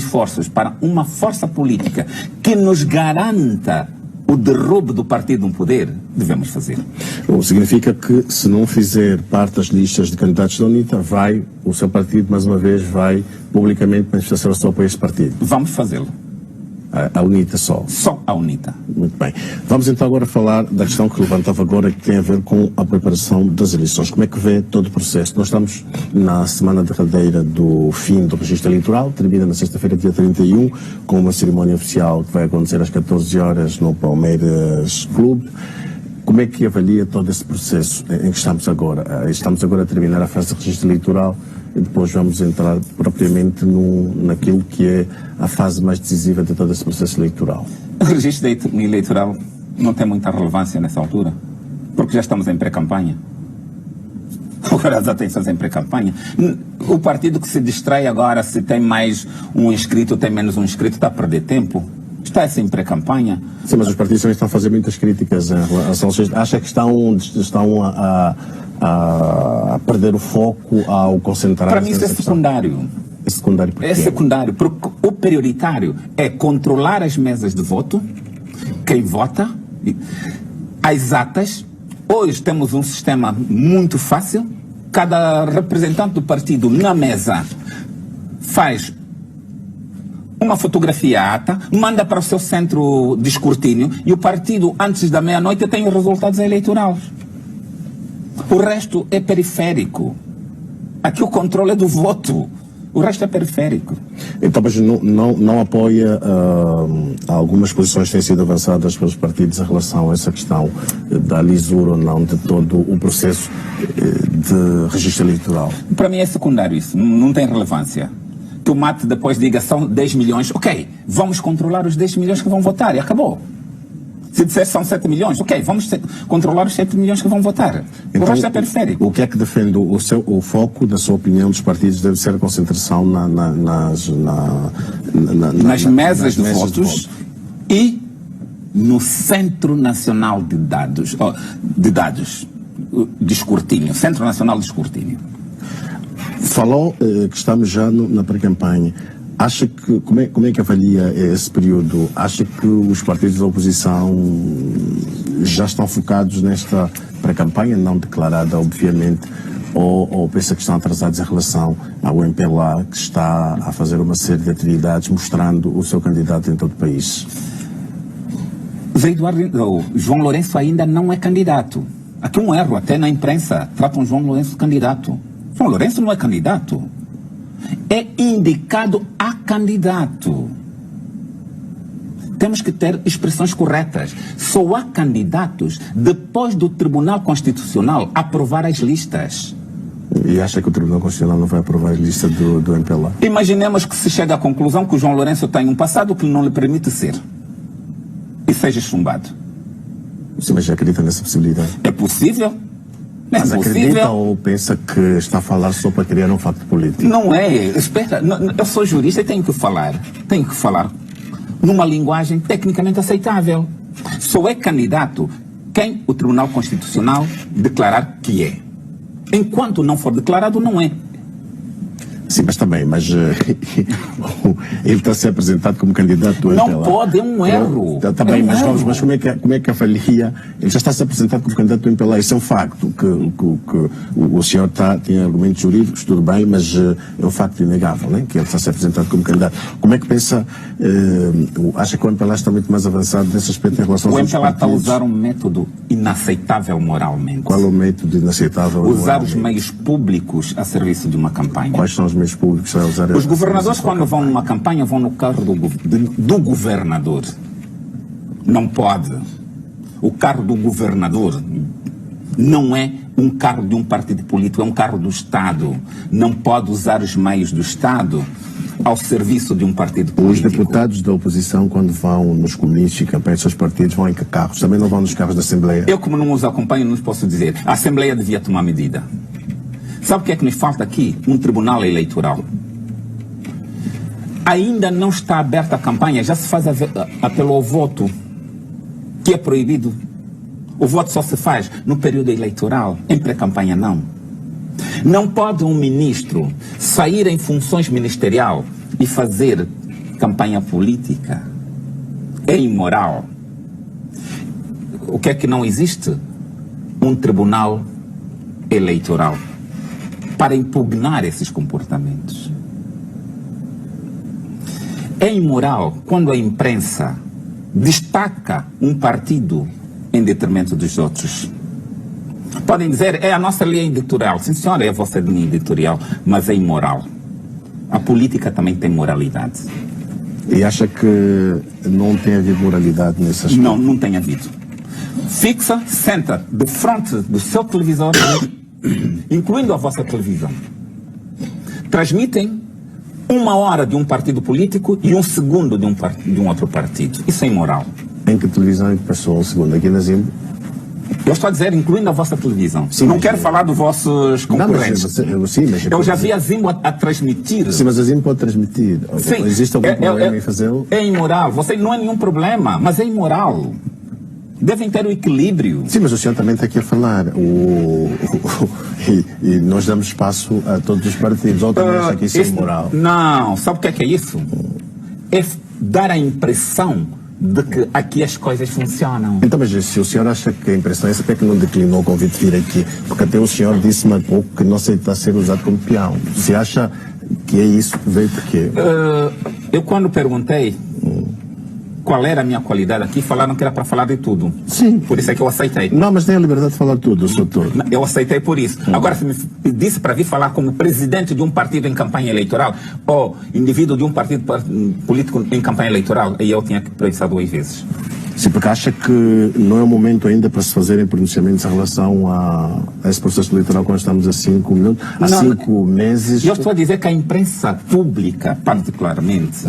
esforços para uma força política que nos garanta o derrubo do partido no poder, devemos fazer. Bom, significa que se não fizer parte das listas de candidatos da UNITA, o seu partido, mais uma vez, vai publicamente manifestar o seu apoio a este partido? Vamos fazê-lo. A UNITA só? Só a UNITA. Muito bem. Vamos então agora falar da questão que levantava agora, que tem a ver com a preparação das eleições. Como é que vê todo o processo? Nós estamos na semana derradeira do fim do registro eleitoral, termina na sexta-feira, dia 31, com uma cerimónia oficial que vai acontecer às 14 horas no Palmeiras Clube. Como é que avalia todo esse processo em que estamos agora? Estamos agora a terminar a fase de registro eleitoral e depois vamos entrar propriamente naquilo que é a fase mais decisiva de todo esse processo eleitoral. O registro eleitoral não tem muita relevância nessa altura, porque já estamos em pré-campanha. Agora as atenções em pré-campanha. O partido que se distrai agora, se tem mais um inscrito, tem menos um inscrito, está a perder tempo. Está assim em pré-campanha. Sim, mas os partidos também estão a fazer muitas críticas em relação a... Acha que estão a perder o foco ao concentrar... Para mim isso é secundário. É secundário porque... É secundário, porque o prioritário é controlar as mesas de voto, quem vota, as atas. Hoje temos um sistema muito fácil. Cada representante do partido na mesa faz uma fotografia ata, manda para o seu centro de escrutínio e o partido, antes da meia-noite, tem os resultados eleitorais. O resto é periférico. Aqui o controle é do voto. O resto é periférico. Então, mas não apoia algumas posições que têm sido avançadas pelos partidos em relação a essa questão da lisura ou não de todo o processo de registro eleitoral? Para mim é secundário isso, não tem relevância. Que o MAT depois diga são 10 milhões, ok, vamos controlar os 10 milhões que vão votar e acabou. Se disser são 7 milhões, ok, vamos controlar os 7 milhões que vão votar. Então, o resto é periférico. O que é que defende o foco, da sua opinião, dos partidos deve ser a concentração nas mesas de votos e no Centro Nacional de Dados, de escrutínio, Centro Nacional de Escrutínio. Falou que estamos já na pré-campanha. Acha que, como é que avalia esse período? Acha que os partidos da oposição já estão focados nesta pré-campanha, não declarada, obviamente, ou pensa que estão atrasados em relação ao MPLA, que está a fazer uma série de atividades mostrando o seu candidato em todo o país? João Lourenço ainda não é candidato. Aqui um erro, até na imprensa, tratam João Lourenço de candidato. João Lourenço não é candidato. É indicado a candidato. Temos que ter expressões corretas. Só há candidatos depois do Tribunal Constitucional aprovar as listas. E acha que o Tribunal Constitucional não vai aprovar a lista do MPLA? Imaginemos que se chega à conclusão que o João Lourenço tem um passado que não lhe permite ser. E seja chumbado. Você mas já acredita nessa possibilidade? É possível. Mas acredita ou pensa que está a falar só para criar um facto político? Não é. Espera, eu sou jurista e tenho que falar numa linguagem tecnicamente aceitável. Só é candidato quem o Tribunal Constitucional declarar que é. Enquanto não for declarado, não é. Sim, mas também, ele está a ser apresentado como candidato do MPLA. Não pode, é um erro. Está bem, mas como é que avalia? Ele já está a ser apresentado como candidato do MPLA. Isso é um facto, que o senhor tem argumentos jurídicos, tudo bem, mas é um facto inegável, né? Que ele está a ser apresentado como candidato. Como é que pensa, acha que o MPLA está muito mais avançado nesse aspecto em relação aos outros partidos? O MPLA está a usar um método inaceitável moralmente. Qual é o método inaceitável moralmente? Usar os meios públicos a serviço de uma campanha. Quais são os meios públicos a usar? Os governadores, quando vão numa campanha, vão no carro do governador. Não pode. O carro do governador não é um carro de um partido político, é um carro do Estado. Não pode usar os meios do Estado ao serviço de um partido político. Os deputados da oposição, quando vão nos comícios e campanhas dos seus partidos, vão em que carros? Também não vão nos carros da Assembleia? Eu, como não os acompanho, não posso dizer. A Assembleia devia tomar medida. Sabe o que é que nos falta aqui? Um tribunal eleitoral. Ainda não está aberta a campanha, já se faz apelo ao voto, que é proibido. O voto só se faz no período eleitoral, em pré-campanha não. Não pode um ministro sair em funções ministerial e fazer campanha política é imoral. O que é que não existe? Um tribunal eleitoral para impugnar esses comportamentos. É imoral quando a imprensa destaca um partido em detrimento dos outros. Podem dizer, é a nossa linha editorial. Sim, senhora, é a vossa linha editorial, mas é imoral. A política também tem moralidade. E acha que não tem havido moralidade nesse aspecto? Não, não tem havido. Fixa, senta de frente do seu televisor, incluindo a vossa televisão. Transmitem 1 hora de um partido político e 1 segundo de um outro partido. Isso é imoral. Em que televisão é que passou 1 segundo? Aqui na Zimbo? Eu estou a dizer, incluindo a vossa televisão. Sim, não mas quero falar dos vossos concorrentes. Eu já vi a Zimbo a transmitir. Sim, mas a Zimbo pode transmitir. Sim, existe algum problema em fazê-lo? É imoral. Você não é nenhum problema, mas é imoral. Devem ter o equilíbrio. Sim, mas o senhor também está aqui a falar. E nós damos espaço a todos os partidos. Ou também acha que isso é imoral? Não, sabe o que é isso? É dar a impressão de que aqui as coisas funcionam. Então, mas se o senhor acha que a impressão é essa, porque é que não declinou o convite de vir aqui? Porque até o senhor disse-me há pouco que não aceita ser usado como peão. Se acha que é isso, veio porquê? Eu quando perguntei qual era a minha qualidade aqui, falaram que era para falar de tudo. Sim. Por isso é que eu aceitei. Não, mas tem a liberdade de falar tudo, eu sou todo. Eu aceitei por isso. Agora, se me disse para vir falar como presidente de um partido em campanha eleitoral ou indivíduo de um partido político em campanha eleitoral, aí eu tinha que pensar 2 vezes. Sim, porque acha que não é o momento ainda para se fazerem pronunciamentos em relação a esse processo eleitoral quando estamos a 5 minutos, há 5 meses. Eu estou a dizer que a imprensa pública, particularmente,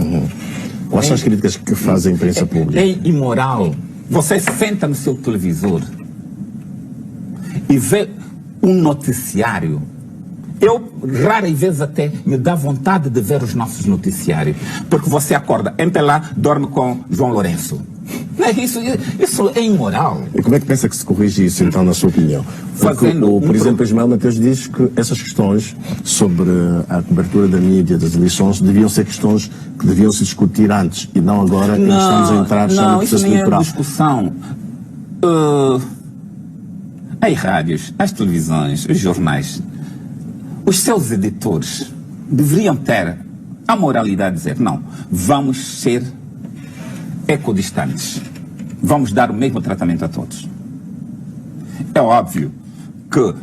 Quais são as críticas que faz a imprensa pública? é imoral. Você senta no seu televisor e vê um noticiário. Eu, raras vezes até, me dá vontade de ver os nossos noticiários. Porque você acorda, entra lá, dorme com João Lourenço. Isso é imoral. E como é que pensa que se corrige isso, então, na sua opinião? Porque por exemplo, Ismael Mateus diz que essas questões sobre a cobertura da mídia, das eleições, deviam ser questões que deviam se discutir antes e não agora que estamos a entrar já no processo eleitoral. Não, isso nem é discussão. As rádios, as televisões, os jornais, os seus editores deveriam ter a moralidade de dizer, não, vamos ser equidistantes. Vamos dar o mesmo tratamento a todos. É óbvio que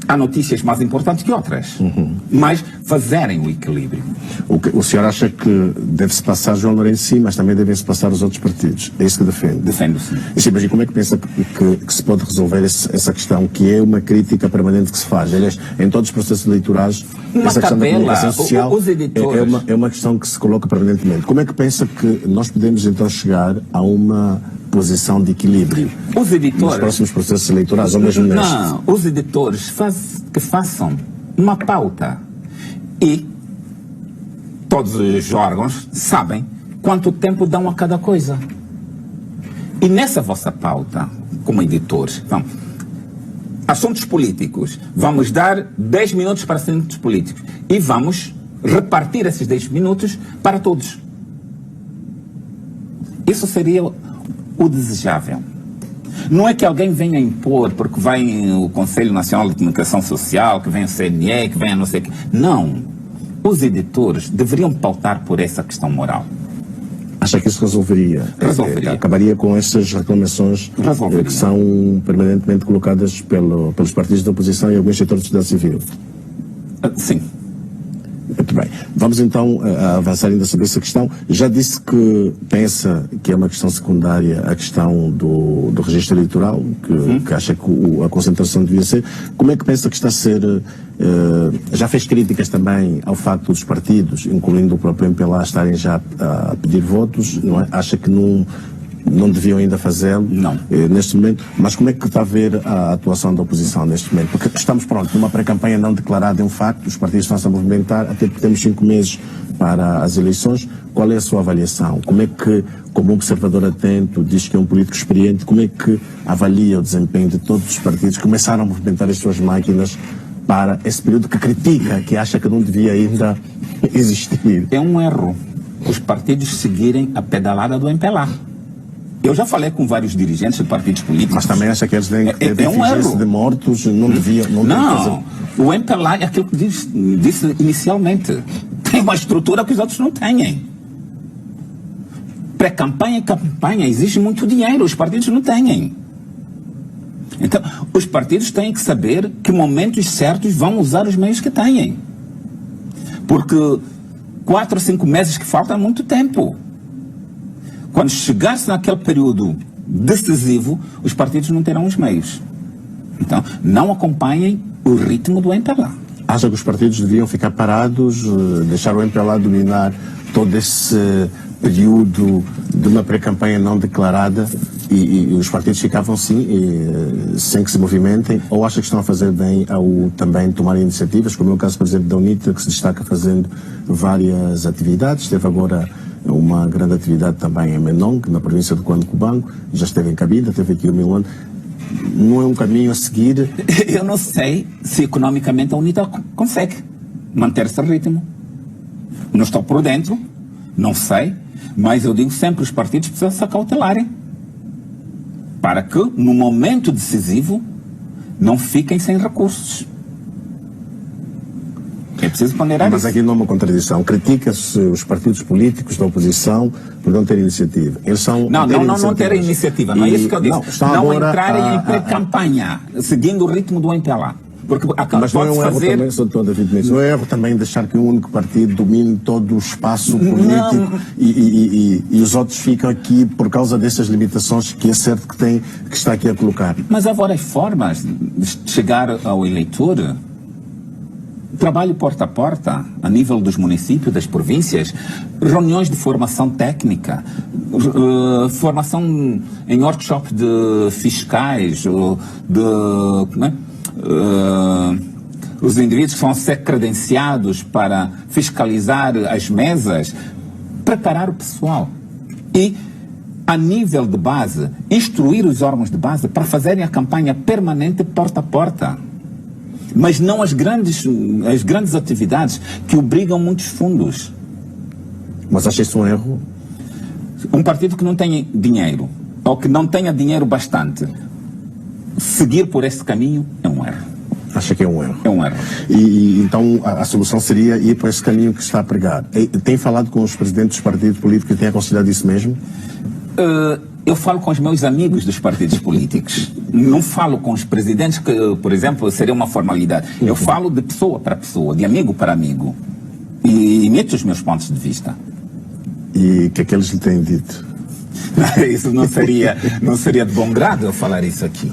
há notícias mais importantes que outras, mas fazerem o equilíbrio. O senhor acha que deve-se passar João Lourenço, sim, mas também devem-se passar os outros partidos? É isso que defende? Defendo, sim. Sim, mas e como é que pensa que se pode resolver essa questão, que é uma crítica permanente que se faz? Aliás, em todos os processos eleitorais, essa questão da comunicação social os editores... é uma questão que se coloca permanentemente. Como é que pensa que nós podemos então chegar a uma posição de equilíbrio os editores, nos próximos processos eleitorais, ou mesmo nestes? Não, os editores que façam uma pauta e todos os órgãos sabem quanto tempo dão a cada coisa. E nessa vossa pauta, como editores, assuntos políticos, vamos dar 10 minutos para assuntos políticos e vamos repartir esses 10 minutos para todos. Isso seria o desejável. Não é que alguém venha impor, porque vem o Conselho Nacional de Comunicação Social, que vem o CNE, que vem a não sei o que. Não. Os editores deveriam pautar por essa questão moral. Acha que isso resolveria? Resolveria. Acabaria com essas reclamações que são permanentemente colocadas pelos partidos da oposição e alguns setores da sociedade civil? Sim. Muito bem. Vamos então avançar ainda sobre essa questão. Já disse que pensa que é uma questão secundária a questão do registro eleitoral, que acha que a concentração devia ser. Como é que pensa que está a ser... já fez críticas também ao facto dos partidos, incluindo o próprio MPLA, estarem já a pedir votos, não é? Acha que não deviam ainda fazê-lo neste momento, mas como é que está a ver a atuação da oposição neste momento? Porque estamos numa pré-campanha não declarada é um facto, os partidos estão-se a movimentar, até porque temos 5 meses para as eleições. Qual é a sua avaliação? Como é que, como um observador atento, diz que é um político experiente, como é que avalia o desempenho de todos os partidos que começaram a movimentar as suas máquinas para esse período que critica, que acha que não devia ainda existir? É um erro. os partidos seguirem a pedalada do MPLA. Eu já falei com vários dirigentes de partidos políticos. Mas também acha que eles devem um erro de mortos, não deviam... Não, o MPLA é aquilo que disse inicialmente. Tem uma estrutura que os outros não têm. Pré-campanha e campanha exige muito dinheiro, os partidos não têm. Então, os partidos têm que saber que momentos certos vão usar os meios que têm. Porque 4 ou 5 meses que faltam é muito tempo. Quando chegar-se naquele período decisivo, os partidos não terão os meios. Então, não acompanhem o ritmo do MPLA. Acha que os partidos deviam ficar parados, deixar o MPLA dominar todo esse período de uma pré-campanha não declarada e os partidos ficavam sim, sem que se movimentem? Ou acha que estão a fazer bem ao também tomar iniciativas, como é o caso, por exemplo, da UNITA, que se destaca fazendo várias atividades? Teve agora uma grande atividade também em Menong, na província do Cubango, já esteve em Cabinda, teve aqui o Milano. Não é um caminho a seguir? Eu não sei se economicamente a UNITA consegue manter esse ritmo. Não estou por dentro, não sei, mas eu digo sempre, os partidos precisam se acautelarem para que, no momento decisivo, não fiquem sem recursos. É preciso ponderar isso. Mas aqui não é uma contradição. Critica-se os partidos políticos da oposição por não terem iniciativa. Eles são não terem iniciativa. Não é isso que eu disse. Não entrarem em pré-campanha, seguindo o ritmo do MPLA. Porque mas não é um erro também, Sr. Dr. David Mendes, não é um erro também deixar que um único partido domine todo o espaço político e os outros ficam aqui por causa dessas limitações que é certo que está aqui a colocar. Mas há várias formas de chegar ao eleitor. Trabalho porta a porta, a nível dos municípios, das províncias, reuniões de formação técnica, formação em workshop de fiscais, os indivíduos que vão ser credenciados para fiscalizar as mesas, preparar o pessoal. E, a nível de base, instruir os órgãos de base para fazerem a campanha permanente porta a porta. Mas não as grandes atividades que obrigam muitos fundos. Mas acha isso um erro? Um partido que não tenha dinheiro, ou que não tenha dinheiro bastante, seguir por esse caminho é um erro. Acha que é um erro? É um erro. E então a solução seria ir por esse caminho que está a pregar. Tem falado com os presidentes dos partidos políticos e tem aconselhado isso mesmo? Eu falo com os meus amigos dos partidos políticos. Não falo com os presidentes, que, por exemplo, seria uma formalidade. Eu falo de pessoa para pessoa, de amigo para amigo. E emito os meus pontos de vista. E o que é que eles lhe têm dito? Isso não seria de bom grado eu falar isso aqui.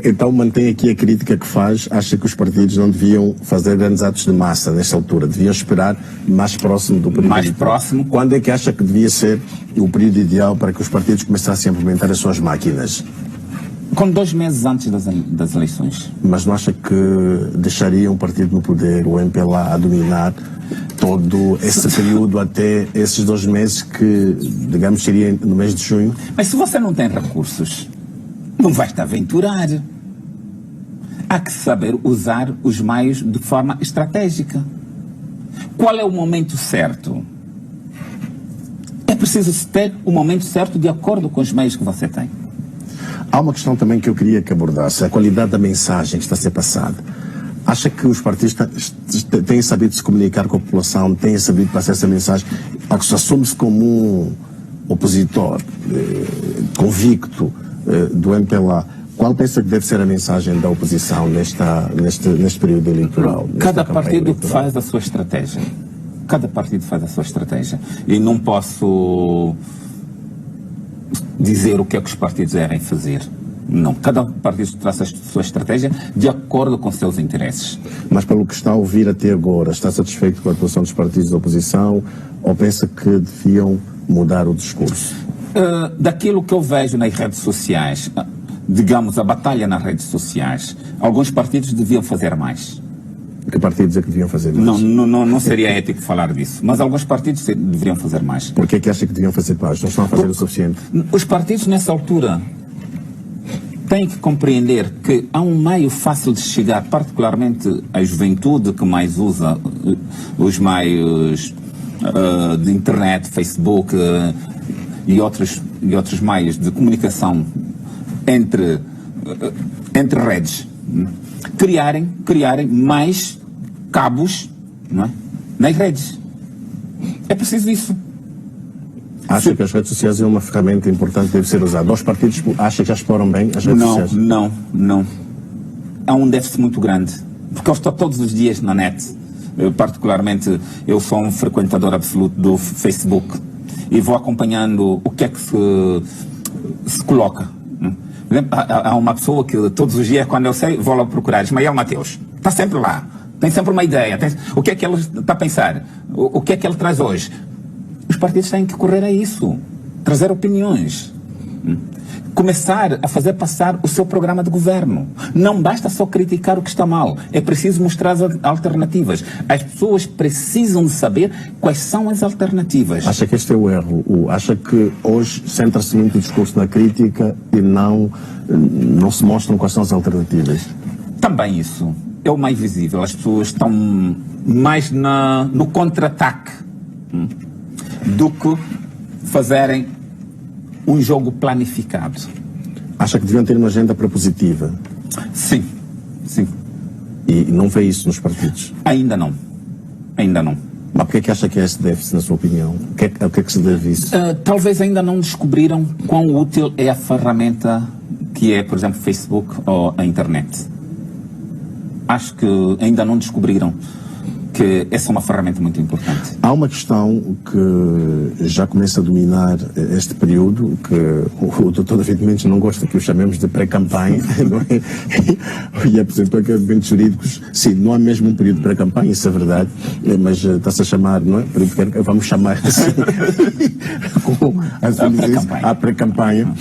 Então mantém aqui a crítica que faz, acha que os partidos não deviam fazer grandes atos de massa nesta altura, deviam esperar mais próximo do período. Mais próximo? Quando é que acha que devia ser o período ideal para que os partidos começassem a implementar as suas máquinas? Com 2 meses antes das eleições. Mas não acha que deixaria um partido no poder, o MPLA, a dominar todo esse período até esses 2 meses que, digamos, seria no mês de junho? Mas se você não tem recursos, não vai te aventurar. Há que saber usar os meios de forma estratégica. Qual é o momento certo? É preciso ter o momento certo de acordo com os meios que você tem. Há uma questão também que eu queria que abordasse, a qualidade da mensagem que está a ser passada. Acha que os partidos têm sabido se comunicar com a população, têm sabido passar essa mensagem? Assume-se como um opositor convicto do MPLA. Qual pensa que deve ser a mensagem da oposição neste período eleitoral? Cada partido faz a sua estratégia. Cada partido faz a sua estratégia. E não posso dizer o que é que os partidos devem fazer. Não. Cada partido traça a sua estratégia de acordo com seus interesses. Mas pelo que está a ouvir até agora, está satisfeito com a atuação dos partidos da oposição ou pensa que deviam mudar o discurso? Daquilo que eu vejo nas redes sociais, digamos, a batalha nas redes sociais, alguns partidos deviam fazer mais. Que partidos é que deviam fazer mais? Não seria ético falar disso, mas alguns partidos deveriam fazer mais. Por que é que acha que deviam fazer mais? Não estão a fazer o suficiente? Os partidos, nessa altura, têm que compreender que há um meio fácil de chegar, particularmente à juventude que mais usa os meios de internet, Facebook e outros meios de comunicação entre redes, criarem mais cabos, não é, nas redes. É preciso isso. Acha que as redes sociais é uma ferramenta importante que deve ser usada? Os partidos acham que já exploram bem as redes sociais? Não. Há um déficit muito grande. Porque eu estou todos os dias na net. Particularmente, eu sou um frequentador absoluto do Facebook. E vou acompanhando o que é que se coloca. Por exemplo, há uma pessoa que todos os dias, quando eu sei, vou lá procurar. Ismael Mateus. Está sempre lá. Tem sempre uma ideia. O que é que ele está a pensar? O que é que ele traz hoje? Os partidos têm que correr a isso. Trazer opiniões. Começar a fazer passar o seu programa de governo. Não basta só criticar o que está mal. É preciso mostrar as alternativas. As pessoas precisam de saber quais são as alternativas. Acha que este é o erro? Acha que hoje centra-se muito o discurso na crítica e não se mostram quais são as alternativas? Também isso. É o mais visível. As pessoas estão mais no contra-ataque do que fazerem um jogo planificado. Acha que deviam ter uma agenda propositiva? Sim. E não vê isso nos partidos? Ainda não. Mas por que é que acha que é esse déficit, na sua opinião? O que é que se deve isso? Talvez ainda não descobriram quão útil é a ferramenta que é, por exemplo, Facebook ou a internet. Acho que ainda não descobriram que essa é uma ferramenta muito importante. Há uma questão que já começa a dominar este período, que o Dr. David Mendes não gosta que o chamemos de pré-campanha, não é? E apresentou aqui argumentos jurídicos. Sim, não há mesmo um período de pré-campanha, isso é verdade, mas está-se a chamar, não é? Vamos chamar assim, com a pré-campanha.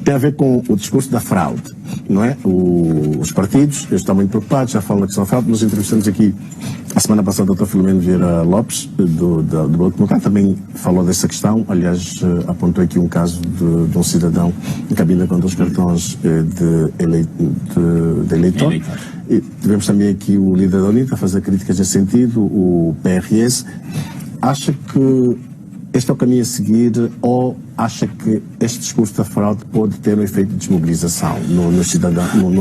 Tem a ver com o discurso da fraude, não é? Os partidos estão muito preocupados, já falam da questão da fraude. Nós entrevistamos aqui a semana passada o Dr. Filomeno Vieira Lopes, do Bloco Democrático, também falou dessa questão. Aliás, apontou aqui um caso de um cidadão em cabine com 2 cartões de eleitor. E tivemos também aqui o líder da UNITA a fazer críticas nesse sentido, o PRS. Acha que este é o caminho a seguir, ou acha que este discurso da fraude pode ter um efeito de desmobilização no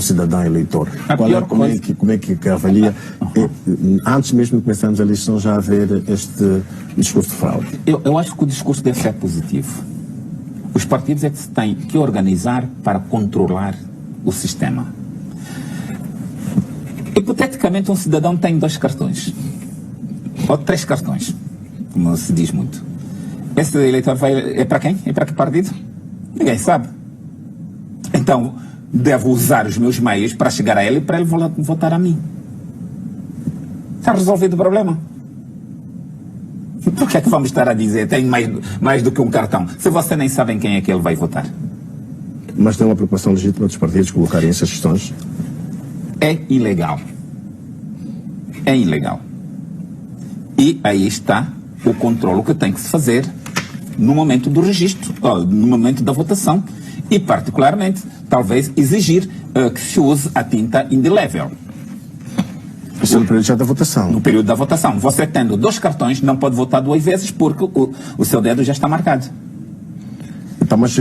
cidadão eleitor? Como é que avalia, antes mesmo de começarmos a eleição, já haver este discurso de fraude? Eu acho que o discurso deve ser positivo. Os partidos é que se têm que organizar para controlar o sistema. Hipoteticamente, um cidadão tem 2 cartões, ou 3 cartões, como se diz muito. Esse eleitor é para quem? É para que partido? Ninguém sabe. Então, devo usar os meus meios para chegar a ele e para ele votar a mim. Está resolvido o problema. Por que é que vamos estar a dizer tem mais do que um cartão, se você nem sabe em quem é que ele vai votar? Mas tem uma preocupação legítima dos partidos colocarem essas questões? É ilegal. E aí está o controle que tem que se fazer no momento do registro, no momento da votação, e particularmente, talvez, exigir que se use a tinta indelével. Isso é no período já da votação. No período da votação. Você tendo 2 cartões, não pode votar 2 vezes porque o seu dedo já está marcado. Então, mas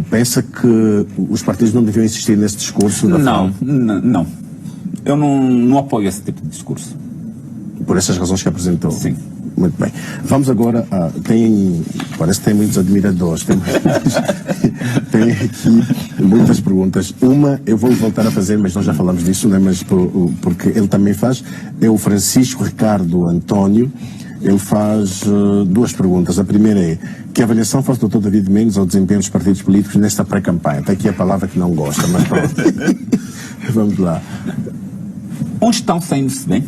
pensa que os partidos não deviam insistir nesse discurso da fraude? Não. Eu não apoio esse tipo de discurso. Por essas razões que apresentou? Sim. Muito bem. Vamos agora parece que tem muitos admiradores. Tem aqui muitas perguntas. Uma, eu vou voltar a fazer, mas nós já falamos disso, né? Mas porque ele também faz. É o Francisco Ricardo António. Ele faz 2 perguntas. A primeira é: que avaliação faz o Dr. David Mendes ao desempenho dos partidos políticos nesta pré-campanha? Está aqui a palavra que não gosta, mas pronto. Vamos lá. Uns estão saindo-se bem.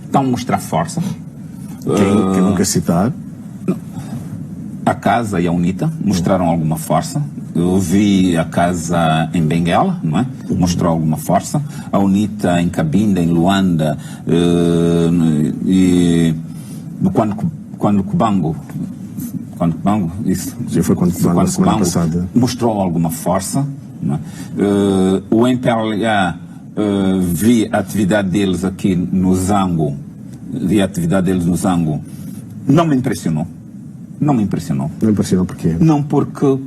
Estão a mostrar força. Quem não quer citar? A Casa e a UNITA mostraram alguma força. Eu vi a Casa em Benguela, não é? Mostrou alguma força. A UNITA em Cabinda, em Luanda, e quando Cubango, isso. Já foi quando Cubango, semana passada. Mostrou alguma força. Não é? O MPLA, vi a atividade deles aqui no Zango vi a atividade deles no Zango, não me impressionou. Não me impressionou. Não impressionou por quê? Não, porque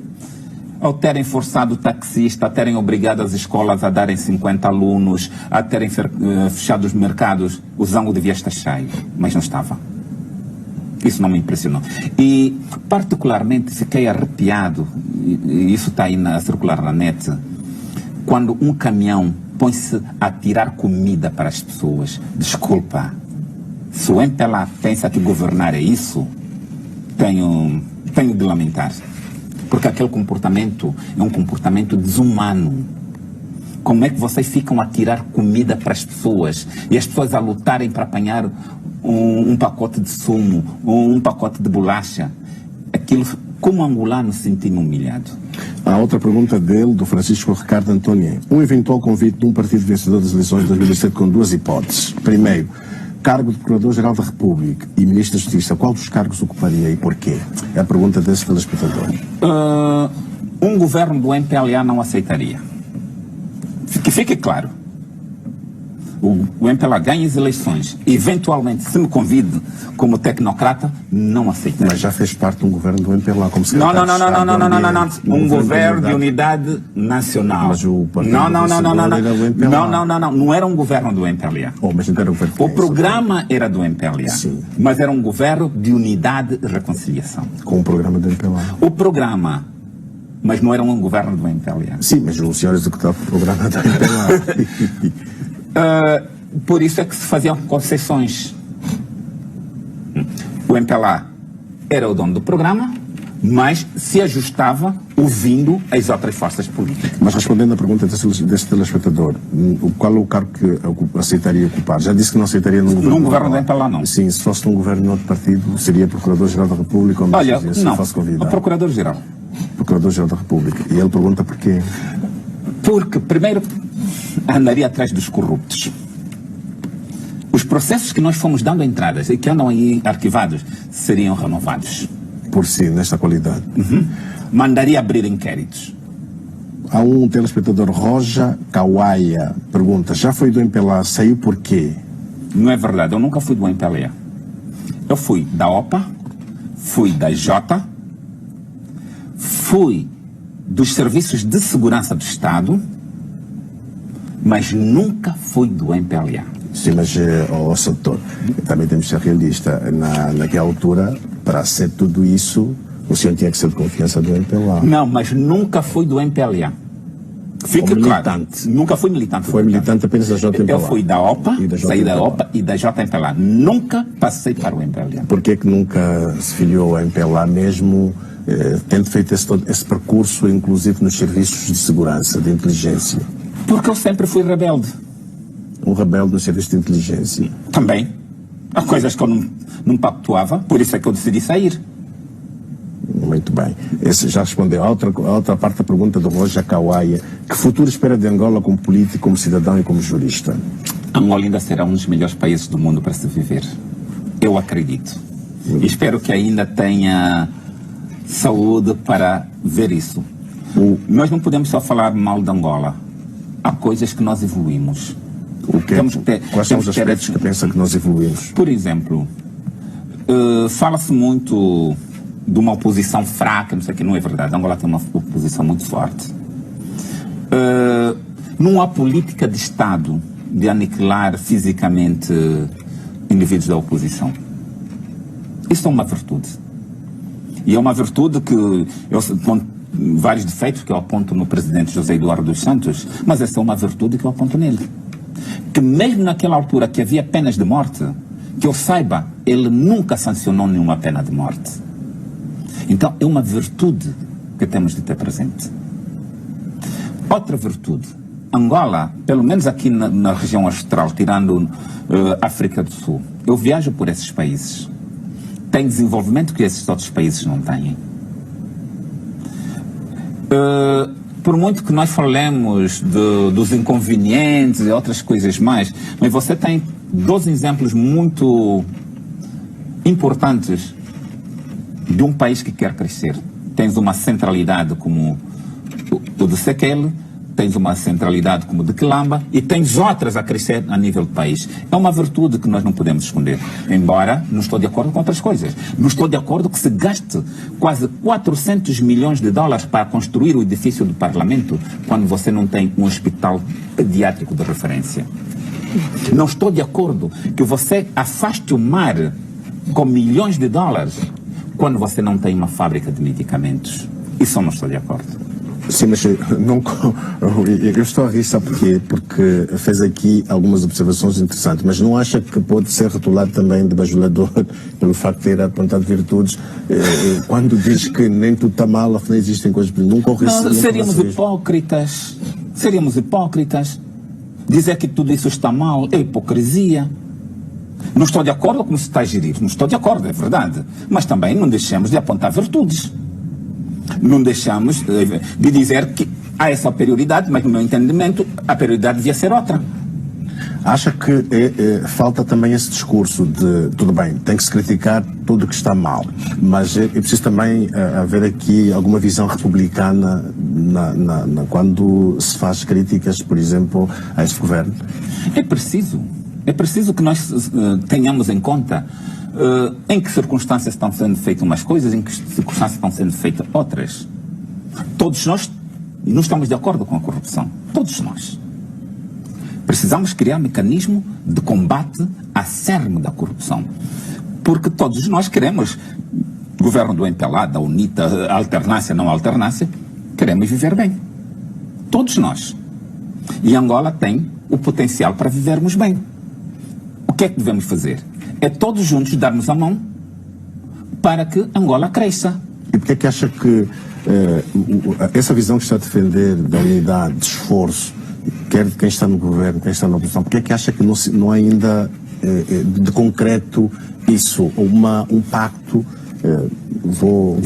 ao terem forçado o taxista, a terem obrigado as escolas a darem 50 alunos, a terem fechado os mercados, o Zango devia estar cheio, mas não estava. Isso não me impressionou. E, particularmente, fiquei arrepiado, e isso está aí a circular na net, quando um caminhão põe-se a tirar comida para as pessoas. Desculpa, se o MPLA pensa que governar é isso, tenho de lamentar. Porque aquele comportamento é um comportamento desumano. Como é que vocês ficam a tirar comida para as pessoas e as pessoas a lutarem para apanhar um pacote de sumo ou um pacote de bolacha? Aquilo, como angolano, senti-me humilhado. A outra pergunta dele, do Francisco Ricardo António. Um eventual convite de um partido vencedor das eleições de 2007 com duas hipóteses. Primeiro, cargo de Procurador-Geral da República e Ministro da Justiça. Qual dos cargos ocuparia e porquê? É a pergunta desse telespectador. Um governo do MPLA não aceitaria. Que fique claro. O MPLA ganha as eleições. Eventualmente, se me convide como tecnocrata, não aceitaria. Mas já fez parte de um governo do MPLA como Não. secretário de Estado. Um governo de unidade nacional. Mas o partido não era um governo do MPLA. Mas não era um governo. O programa era do MPLA. Sim. Mas era um governo de unidade e reconciliação. Com o programa do MPLA. O programa, mas não era um governo do MPLA. Sim, mas o senhor executava o programa do MPLA. Por isso é que se faziam concessões. O MPLA era o dono do programa, mas se ajustava ouvindo as outras forças políticas. Mas respondendo à pergunta desse telespectador, qual é o cargo que aceitaria ocupar? Já disse que não aceitaria num governo do MPLA, não. Sim, se fosse num governo de outro partido, seria Procurador-Geral da República ou Olha, se não, fosse convidado? o Procurador-Geral. Procurador-Geral da República. E ele pergunta porquê? Porque, primeiro, andaria atrás dos corruptos. Os processos que nós fomos dando entradas e que andam aí arquivados seriam renovados. Por si, nesta qualidade. Mandaria abrir inquéritos. Há um telespectador, Roja Kawaia, pergunta, já foi do MPLA, saiu por quê? Não é verdade, eu nunca fui do MPLA. Eu fui da OPA, fui da Jota, fui dos Serviços de Segurança do Estado, mas nunca fui do MPLA. Sim, mas, doutor, também temos de ser realista. Naquela altura, para ser tudo isso, o senhor tinha que ser de confiança do MPLA. Não, mas nunca fui do MPLA. Fique claro. Nunca fui militante. Foi militante apenas da JMPLA. Eu fui da OPA, saí da OPA e da JMPLA. Nunca passei para o MPLA. Por que nunca se filiou ao MPLA mesmo, tendo feito esse percurso, inclusive nos serviços de segurança, de inteligência? Porque eu sempre fui rebelde. Um rebelde no serviço de inteligência? Também. Há coisas que eu não pactuava, por isso é que eu decidi sair. Muito bem. Esse já respondeu. A outra parte da pergunta do Roja Kawaia. Que futuro espera de Angola como político, como cidadão e como jurista? Angola ainda será um dos melhores países do mundo para se viver. Eu acredito. E espero que ainda tenha saúde para ver isso. Nós não podemos só falar mal de Angola. Há coisas que nós evoluímos. Quais são os aspectos que pensa que nós evoluímos? Por exemplo, fala-se muito de uma oposição fraca, não sei o que, não é verdade. Angola tem uma oposição muito forte. Não há política de Estado de aniquilar fisicamente indivíduos da oposição. Isso é uma virtude. E é uma virtude que com vários defeitos que eu aponto no presidente José Eduardo dos Santos, mas essa é uma virtude que eu aponto nele. Que mesmo naquela altura que havia penas de morte, que eu saiba, ele nunca sancionou nenhuma pena de morte. Então é uma virtude que temos de ter presente. Outra virtude. Angola, pelo menos aqui na região austral, tirando África do Sul, eu viajo por esses países. Tem desenvolvimento que esses outros países não têm. Por muito que nós falemos dos inconvenientes e outras coisas mais, mas você tem dois exemplos muito importantes de um país que quer crescer. Tens uma centralidade como o do Sekele, tens uma centralidade como de Quilamba e tens outras a crescer a nível do país. É uma virtude que nós não podemos esconder. Embora não estou de acordo com outras coisas. Não estou de acordo que se gaste quase 400 milhões de dólares para construir o edifício do Parlamento quando você não tem um hospital pediátrico de referência. Não estou de acordo que você afaste o mar com milhões de dólares quando você não tem uma fábrica de medicamentos. Isso eu não estou de acordo. Sim, mas eu estou a rir, sabe porquê? Porque fez aqui algumas observações interessantes, mas não acha que pode ser rotulado também de bajulador pelo facto de ter apontado virtudes quando diz que nem tudo está mal, afinal existem coisas... Seríamos hipócritas. Seríamos hipócritas. Dizer que tudo isso está mal é hipocrisia. Não estou de acordo com como se está a gerir. Não estou de acordo, é verdade. Mas também não deixemos de apontar virtudes. Não deixamos de dizer que há essa prioridade, mas no meu entendimento a prioridade devia ser outra. Acha que falta também esse discurso de, tudo bem, tem que se criticar tudo o que está mal, mas é preciso também haver aqui alguma visão republicana quando se faz críticas, por exemplo, a este governo? É preciso que nós tenhamos em conta em que circunstâncias estão sendo feitas umas coisas, em que circunstâncias estão sendo feitas outras. Todos nós não estamos de acordo com a corrupção. Todos nós. Precisamos criar um mecanismo de combate acérrimo da corrupção. Porque todos nós queremos governo do MPLA, da UNITA, alternância, não alternância, queremos viver bem. Todos nós. E Angola tem o potencial para vivermos bem. O que é que devemos fazer? É todos juntos darmos a mão para que Angola cresça. E por que é que acha que essa visão que está a defender da unidade, de esforço, quer de quem está no governo, quem está na oposição, por que é que acha que não há ainda de concreto isso, um pacto? Vou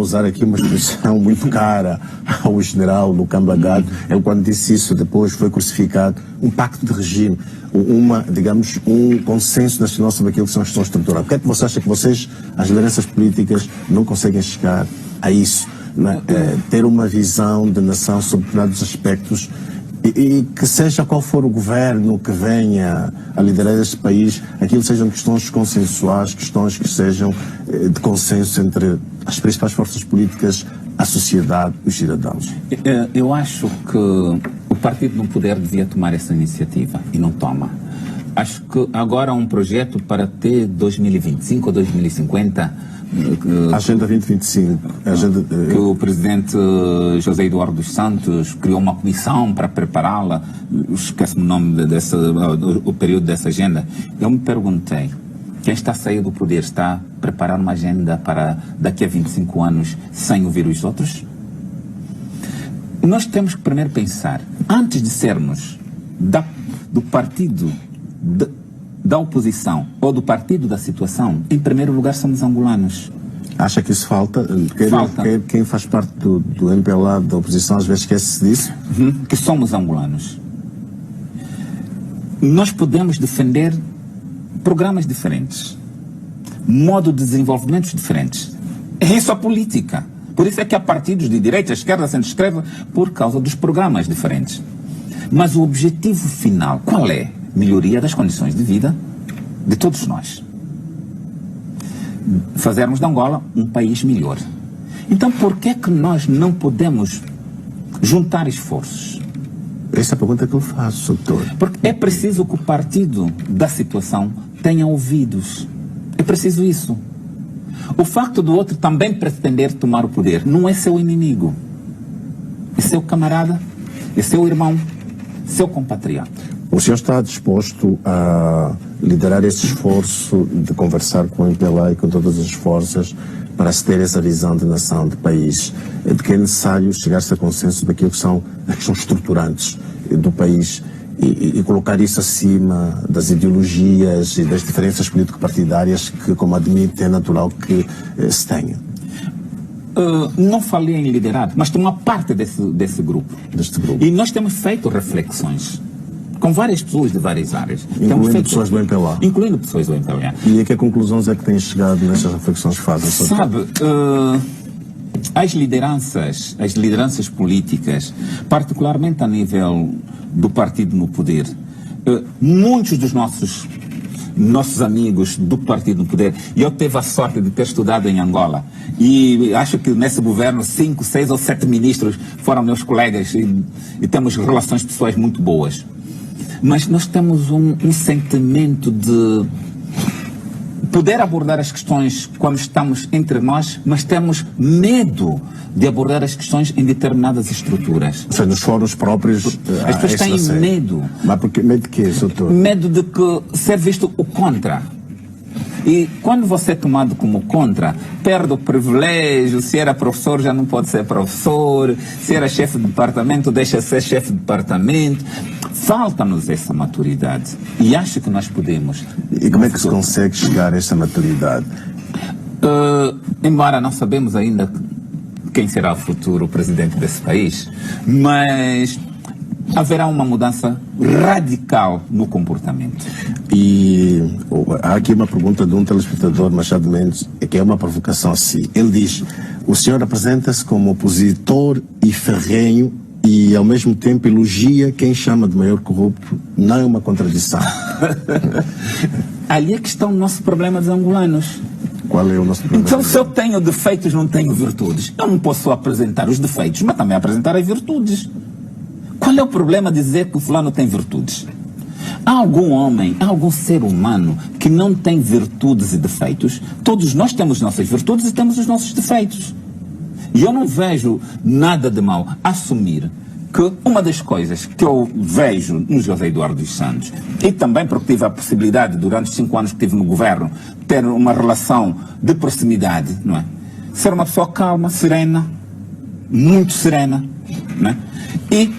usar aqui uma expressão muito cara ao general Lukamba Gado. Ele, quando disse isso, depois foi crucificado. Um pacto de regime, um consenso nacional sobre aquilo que são as questões estruturais. Por que é que você acha que vocês, as lideranças políticas, não conseguem chegar a isso? Né? Ter uma visão de nação sobre determinados aspectos e que seja qual for o governo que venha a liderar este país, aquilo sejam questões consensuais, questões que sejam de consenso entre as principais forças políticas, a sociedade e os cidadãos. Eu acho que o partido no poder devia tomar essa iniciativa e não toma. Acho que agora há um projeto para ter 2025 ou 2050 Agenda 2025. Que o presidente José Eduardo dos Santos criou uma comissão para prepará-la. Esquece-me o nome o período dessa agenda. Eu me perguntei, quem está a sair do poder está a preparar uma agenda para daqui a 25 anos sem ouvir os outros? Nós temos que primeiro pensar, antes de sermos do partido da oposição ou do partido da situação, em primeiro lugar somos angolanos. Acha que isso falta? Quem faz parte do MPLA, da oposição, às vezes esquece disso? Que somos angolanos. Nós podemos defender programas diferentes, modo de desenvolvimento diferentes. É isso a política. Por isso é que há partidos de direita, esquerda, centro-esquerda, por causa dos programas diferentes. Mas o objetivo final, qual é? Melhoria das condições de vida de todos nós. Fazermos de Angola um país melhor. Então, por que é que nós não podemos juntar esforços? Essa é a pergunta que eu faço, doutor. Porque é preciso que o partido da situação tenha ouvidos. É preciso isso. O facto do outro também pretender tomar o poder não é seu inimigo. É seu camarada, é seu irmão, seu compatriota. O senhor está disposto a liderar esse esforço de conversar com o MPLA e com todas as forças para se ter essa visão de nação, de país, de que é necessário chegar-se a consenso daquilo que são as questões estruturantes do país e colocar isso acima das ideologias e das diferenças político-partidárias que, como admite, é natural que se tenha? Não falei em liderado, mas tem uma parte desse grupo. Deste grupo. E nós temos feito reflexões com várias pessoas de várias áreas. Incluindo pessoas do MPLA. Incluindo pessoas do MPLA. E a que conclusões é que têm chegado nessas reflexões que fazem? Sabe, as lideranças políticas, particularmente a nível do partido no poder, muitos dos nossos amigos do partido no poder, e eu tive a sorte de ter estudado em Angola, e acho que nesse governo 5, 6 ou 7 ministros foram meus colegas, e temos relações pessoais muito boas. Mas nós temos um sentimento de poder abordar as questões quando estamos entre nós, mas temos medo de abordar as questões em determinadas estruturas. Ou seja, nos fóruns próprios... As pessoas têm medo. Mas medo de quê, doutor? Medo de que ser visto o contra. E quando você é tomado como contra, perde o privilégio. Se era professor, já não pode ser professor. Se era chefe de departamento, deixa de ser chefe de departamento. Falta-nos essa maturidade. E acho que nós podemos. E como é que se consegue chegar a essa maturidade? Embora não sabemos ainda quem será o futuro presidente desse país, mas haverá uma mudança radical no comportamento. E há aqui uma pergunta de um telespectador, Machado Mendes, que é uma provocação assim. Ele diz: o senhor apresenta-se como opositor e ferrenho e ao mesmo tempo elogia quem chama de maior corrupto. Não é uma contradição? Ali é que está o nosso problema dos angolanos. Qual é o nosso problema? Então, se eu tenho defeitos, não tenho virtudes. Eu não posso apresentar os defeitos, mas também apresentar as virtudes. Qual é o problema de dizer que o fulano tem virtudes? Há algum homem, há algum ser humano que não tem virtudes e defeitos? Todos nós temos nossas virtudes e temos os nossos defeitos. E eu não vejo nada de mal assumir que uma das coisas que eu vejo no José Eduardo dos Santos, e também porque tive a possibilidade, durante os 5 anos que estive no governo, ter uma relação de proximidade, não é? Ser uma pessoa calma, serena, muito serena, não é? E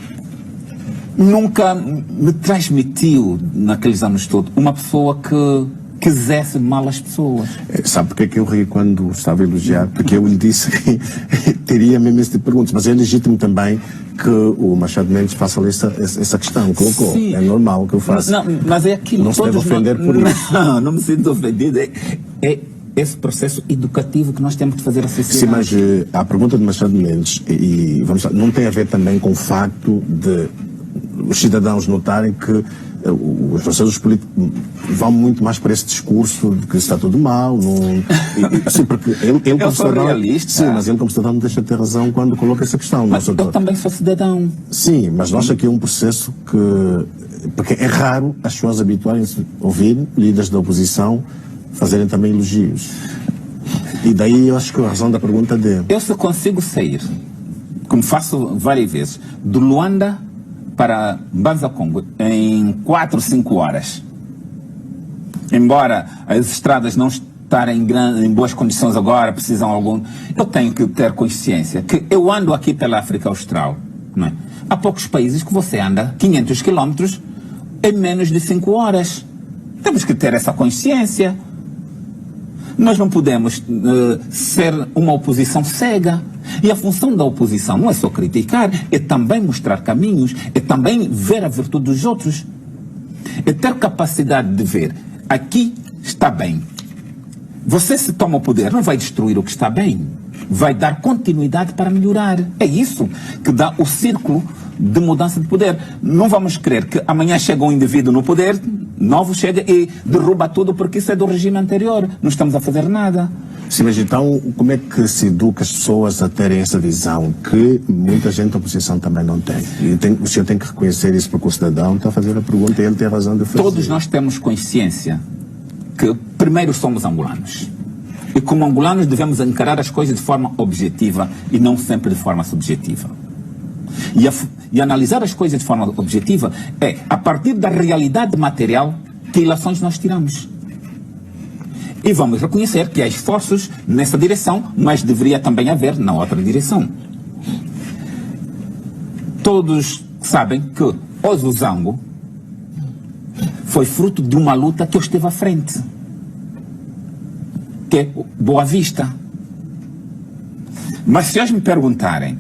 nunca me transmitiu, naqueles anos todos, uma pessoa que quisesse mal as pessoas. Sabe porque é que eu ri quando estava a elogiar? Porque eu lhe disse que teria mesmo esse tipo de perguntas, mas é legítimo também que o Machado Mendes faça essa questão, colocou. Sim. É normal que eu faça. Não, mas é aquilo. Não se deve ofender por isso. Não me sinto ofendido. É esse processo educativo que nós temos de fazer a sociedade. Sim, mas a pergunta de Machado Mendes, e vamos lá, não tem a ver também com o facto de os cidadãos notarem que os parceiros políticos vão muito mais para esse discurso de que está tudo mal. Sim, porque ele como cidadão, realista. sim, mas ele como cidadão não deixa de ter razão quando coloca essa questão. Mas eu também sou cidadão. Sim, mas nós aqui é um processo que... Porque é raro as pessoas habituarem-se a ouvir líderes da oposição fazerem também elogios. E daí eu acho que a razão da pergunta dele. Eu se consigo sair, como faço várias vezes, do Luanda para Mbanza Congo em 4, 5 horas. Embora as estradas não estarem em boas condições agora, precisam algum... Eu tenho que ter consciência que eu ando aqui pela África Austral, não é? Há poucos países que você anda 500 quilómetros em menos de 5 horas. Temos que ter essa consciência. Nós não podemos ser uma oposição cega. E a função da oposição não é só criticar, é também mostrar caminhos, é também ver a virtude dos outros. É ter capacidade de ver, aqui está bem. Você se toma o poder, não vai destruir o que está bem. Vai dar continuidade para melhorar. É isso que dá o círculo de mudança de poder. Não vamos querer que amanhã chegue um indivíduo no poder, novo chega e derruba tudo porque isso é do regime anterior. Não estamos a fazer nada. Sim, mas então como é que se educa as pessoas a terem essa visão que muita gente da oposição também não tem? O senhor tem que reconhecer isso porque o cidadão está a fazer a pergunta e ele tem a razão de fazer. Todos nós temos consciência que primeiro somos angolanos. E como angolanos devemos encarar as coisas de forma objetiva e não sempre de forma subjetiva. E analisar as coisas de forma objetiva é, a partir da realidade material, que ilações nós tiramos. E vamos reconhecer que há esforços nessa direção, mas deveria também haver na outra direção. Todos sabem que o Zuzango foi fruto de uma luta que eu esteve à frente, que é Boa Vista. Mas se eles me perguntarem,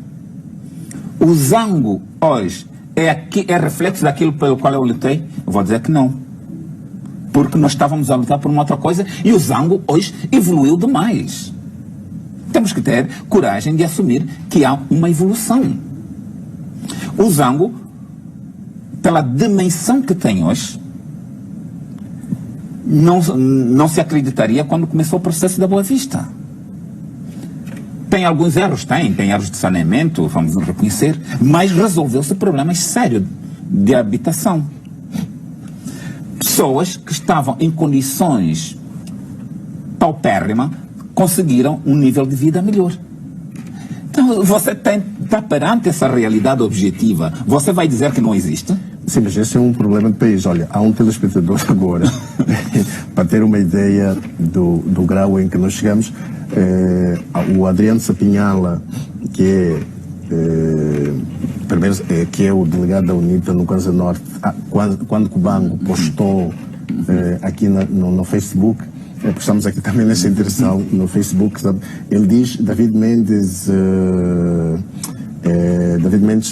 o Zango hoje é reflexo daquilo pelo qual eu lutei, eu vou dizer que não. Porque nós estávamos a lutar por uma outra coisa e o Zango hoje evoluiu demais. Temos que ter coragem de assumir que há uma evolução. O Zango, pela dimensão que tem hoje, não se acreditaria quando começou o processo da Boa Vista. Tem alguns erros, tem erros de saneamento, vamos reconhecer, mas resolveu-se problemas sérios de habitação. Pessoas que estavam em condições paupérrimas conseguiram um nível de vida melhor. Então, você está perante essa realidade objetiva. Você vai dizer que não existe? Sim, mas esse é um problema do país. Olha, há um telespectador agora, para ter uma ideia do grau em que nós chegamos, o Adriano Sapinhala, que é o delegado da UNITA no Kwanza Norte, quando o Cubango postou aqui no Facebook, porque estamos aqui também nessa interação no Facebook, sabe? Ele diz, David Mendes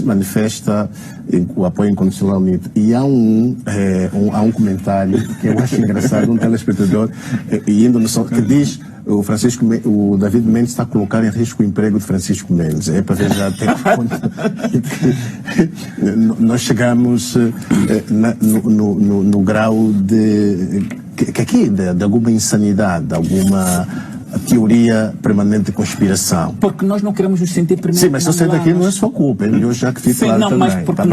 manifesta o apoio incondicional à UNITA. E há um comentário que eu acho engraçado, um telespectador que diz o David Mendes está a colocar em risco o emprego de Francisco Mendes. É para ver já até que ponto nós chegamos no grau de alguma insanidade, de alguma teoria permanente de conspiração. Porque nós não queremos nos sentir primeiro. Sim, mas se você daqui não é sua culpa, eu já que fico claro também. Mas porque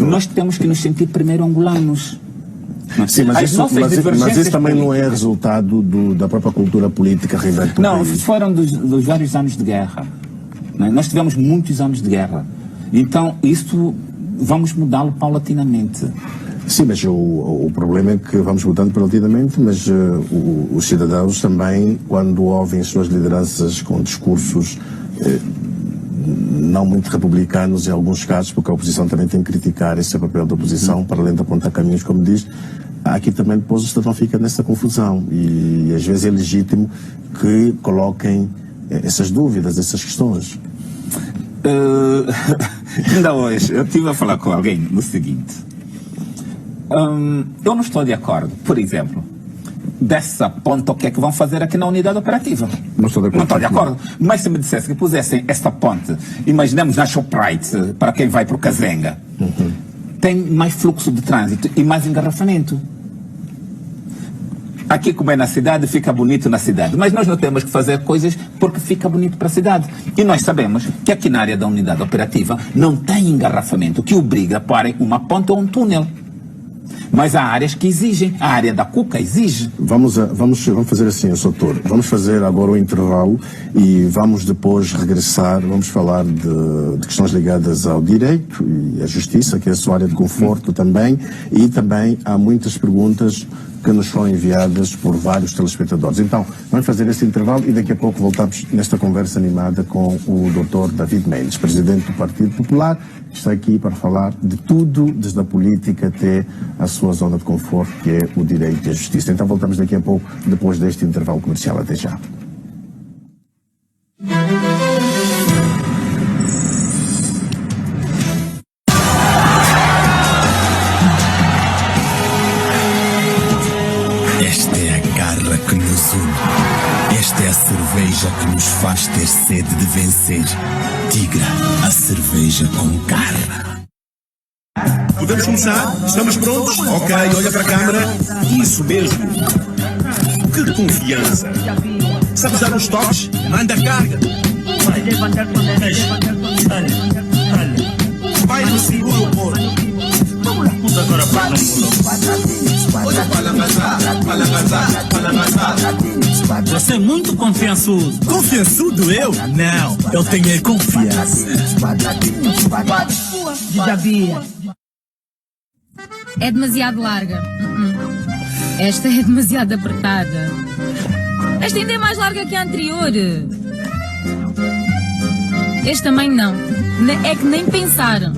nós temos que nos sentir primeiro angolanos. Sim, mas isso também não é resultado da própria cultura política reinante do país. Não, foram dos vários anos de guerra. Nós tivemos muitos anos de guerra. Então, isso vamos mudá-lo paulatinamente. Sim, mas o problema é que vamos mudando paulatinamente, mas os cidadãos também, quando ouvem suas lideranças com discursos não muito republicanos em alguns casos, porque a oposição também tem que criticar esse papel da oposição, para além de apontar caminhos, como diz, aqui também depois o cidadão fica nessa confusão e às vezes é legítimo que coloquem essas dúvidas, essas questões. Ainda hoje, eu estive a falar com alguém no seguinte, eu não estou de acordo, por exemplo, dessa ponte, o que é que vão fazer aqui na unidade operativa? Não estou de acordo. Mas se me dissesse que pusessem esta ponte, imaginemos na Shoprite, para quem vai para o Kazenga, tem mais fluxo de trânsito e mais engarrafamento. Aqui, como é na cidade, fica bonito na cidade. Mas nós não temos que fazer coisas porque fica bonito para a cidade. E nós sabemos que aqui na área da unidade operativa não tem engarrafamento que obriga a parem uma ponte ou um túnel. Mas há áreas que exigem. A área da Cuca exige. Vamos fazer assim, Soutor. Vamos fazer agora o intervalo e vamos depois regressar. Vamos falar de questões ligadas ao direito e à justiça, que é a sua área de conforto também. E também há muitas perguntas que nos foram enviadas por vários telespectadores. Então, vamos fazer esse intervalo e daqui a pouco voltamos nesta conversa animada com o Dr. David Mendes, presidente do Partido Popular, que está aqui para falar de tudo, desde a política até a sua zona de conforto, que é o direito e a justiça. Então voltamos daqui a pouco, depois deste intervalo comercial. Até já. Esta é a cerveja que nos faz ter sede de vencer. Tigra, a cerveja com garra. Podemos começar? Estamos prontos? Ok, olha para a câmara. Isso mesmo. Que confiança. Sabes dar uns toques? Manda carga. Vai no seguro o porco. Vamos agora para Você é muito confiançudo. Confiançudo eu? Não, eu tenho confiança. É demasiado larga. Esta é demasiado apertada. Esta ainda é mais larga que a anterior. Este também não. É que nem pensaram.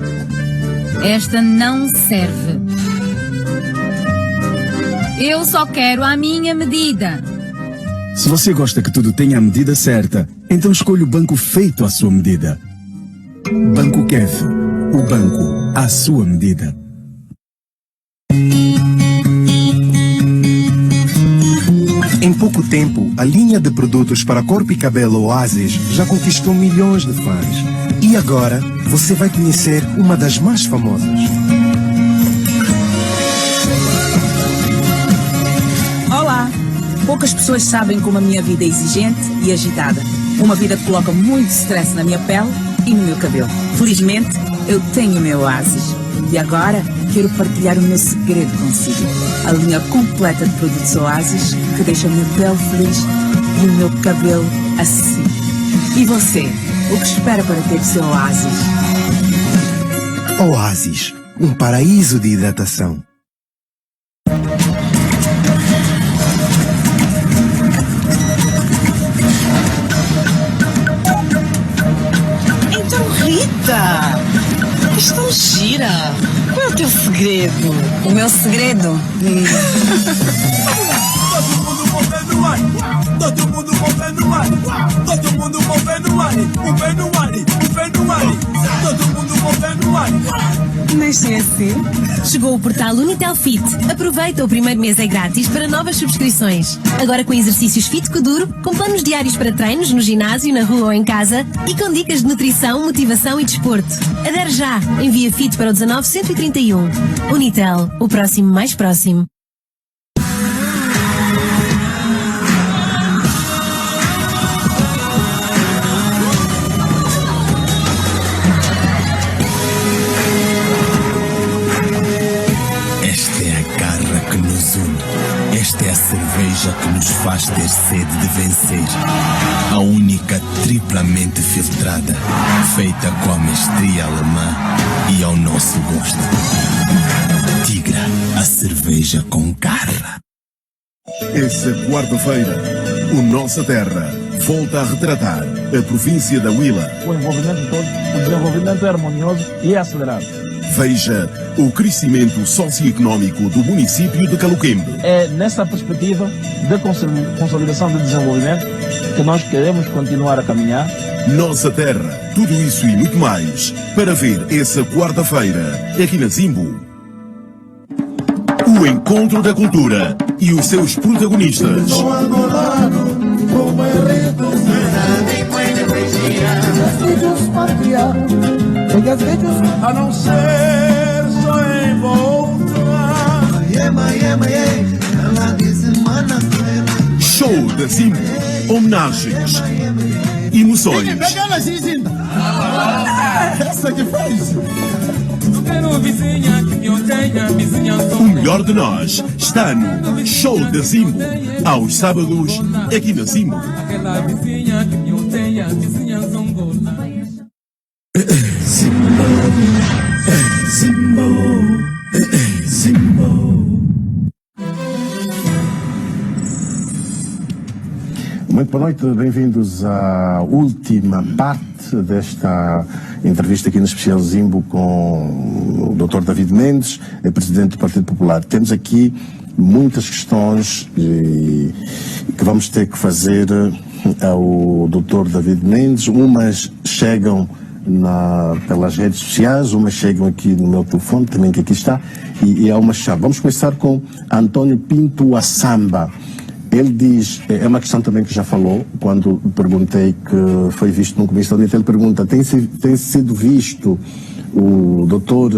Esta não serve. Eu só quero a minha medida. Se você gosta que tudo tenha a medida certa, então escolha o banco feito à sua medida. Banco Kef, o banco à sua medida. Em pouco pouco tempo, a linha de produtos para corpo e cabelo Oasis já conquistou milhões de fãs. E agora, você vai conhecer uma das mais famosas. Olá! Poucas pessoas sabem como a minha vida é exigente e agitada. Uma vida que coloca muito stress na minha pele e no meu cabelo. Felizmente, eu tenho o meu Oasis. E agora, quero partilhar o meu segredo consigo. A linha completa de produtos Oasis que deixa a minha pele feliz e o meu cabelo assim. E você? O que espera para ter o seu Oasis? Oasis, um paraíso de hidratação. Então, Rita, és tão gira. Qual é o teu segredo? O meu segredo? Todo mundo movendo ar, todo mundo movendo ar, o pé no ar, todo mundo movendo ar. Nasci assim. Chegou o portal Unitel Fit. Aproveita, o primeiro mês é grátis para novas subscrições. Agora com exercícios Fit Kuduro, com planos diários para treinos no ginásio, na rua ou em casa e com dicas de nutrição, motivação e desporto. Adere já. Envia Fit para o 19131. Unitel, o próximo mais próximo. Esta é a cerveja que nos faz ter sede de vencer. A única triplamente filtrada, feita com a mestria alemã e ao nosso gosto. Tigra, a cerveja com garra. Essa quarta-feira, o Nossa Terra volta a retratar a província da Huila. O envolvimento de todos, o desenvolvimento é harmonioso e é acelerado. Veja o crescimento socioeconómico do município de Caluquembe. É nessa perspectiva de consolidação do desenvolvimento que nós queremos continuar a caminhar. Nossa Terra, tudo isso e muito mais, para ver essa quarta-feira, aqui na Zimbo. O Encontro da Cultura e os seus protagonistas. A não ser só em Show da Zimbo, homenagens, emoções. Essa que faz. O melhor de nós está no Show da Zimbo, aos sábados, aqui na Zimbo. Muito boa noite, bem-vindos à última parte desta entrevista aqui no Especial Zimbo com o Dr. David Mendes, é presidente do Partido Popular. Temos aqui muitas questões que vamos ter que fazer ao Dr. David Mendes. Umas chegam pelas redes sociais, umas chegam aqui no meu telefone, também que aqui está, e há uma chave. Vamos começar com Antônio Pinto Assamba. Ele diz, é uma questão também que já falou, quando perguntei que foi visto no começo da UNITA, ele pergunta, tem sido visto, o doutor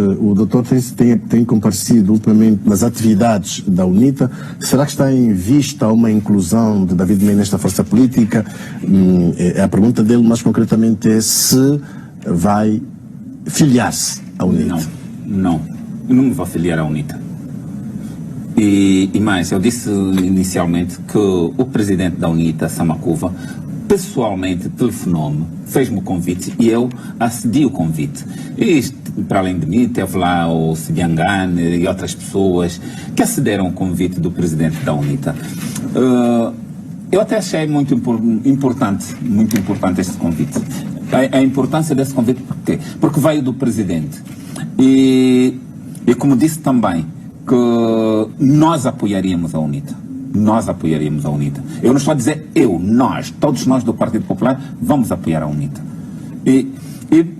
tem comparecido ultimamente nas atividades da UNITA, será que está em vista uma inclusão de David Mendes nesta força política? A pergunta dele mais concretamente é se vai filiar-se à UNITA. Não, eu não me vou filiar à UNITA. E mais, eu disse inicialmente que o presidente da UNITA, Samakuva, pessoalmente telefonou-me, fez-me o convite e eu acedi o convite. E para além de mim, teve lá o Sibiangane e outras pessoas que acederam ao convite do presidente da UNITA. Eu até achei muito importante este convite. A importância desse convite, por quê? Porque veio do presidente. E como disse também, que nós apoiaríamos a UNITA. Nós apoiaríamos a UNITA. Eu não estou a dizer nós, todos nós do Partido Popular vamos apoiar a UNITA. E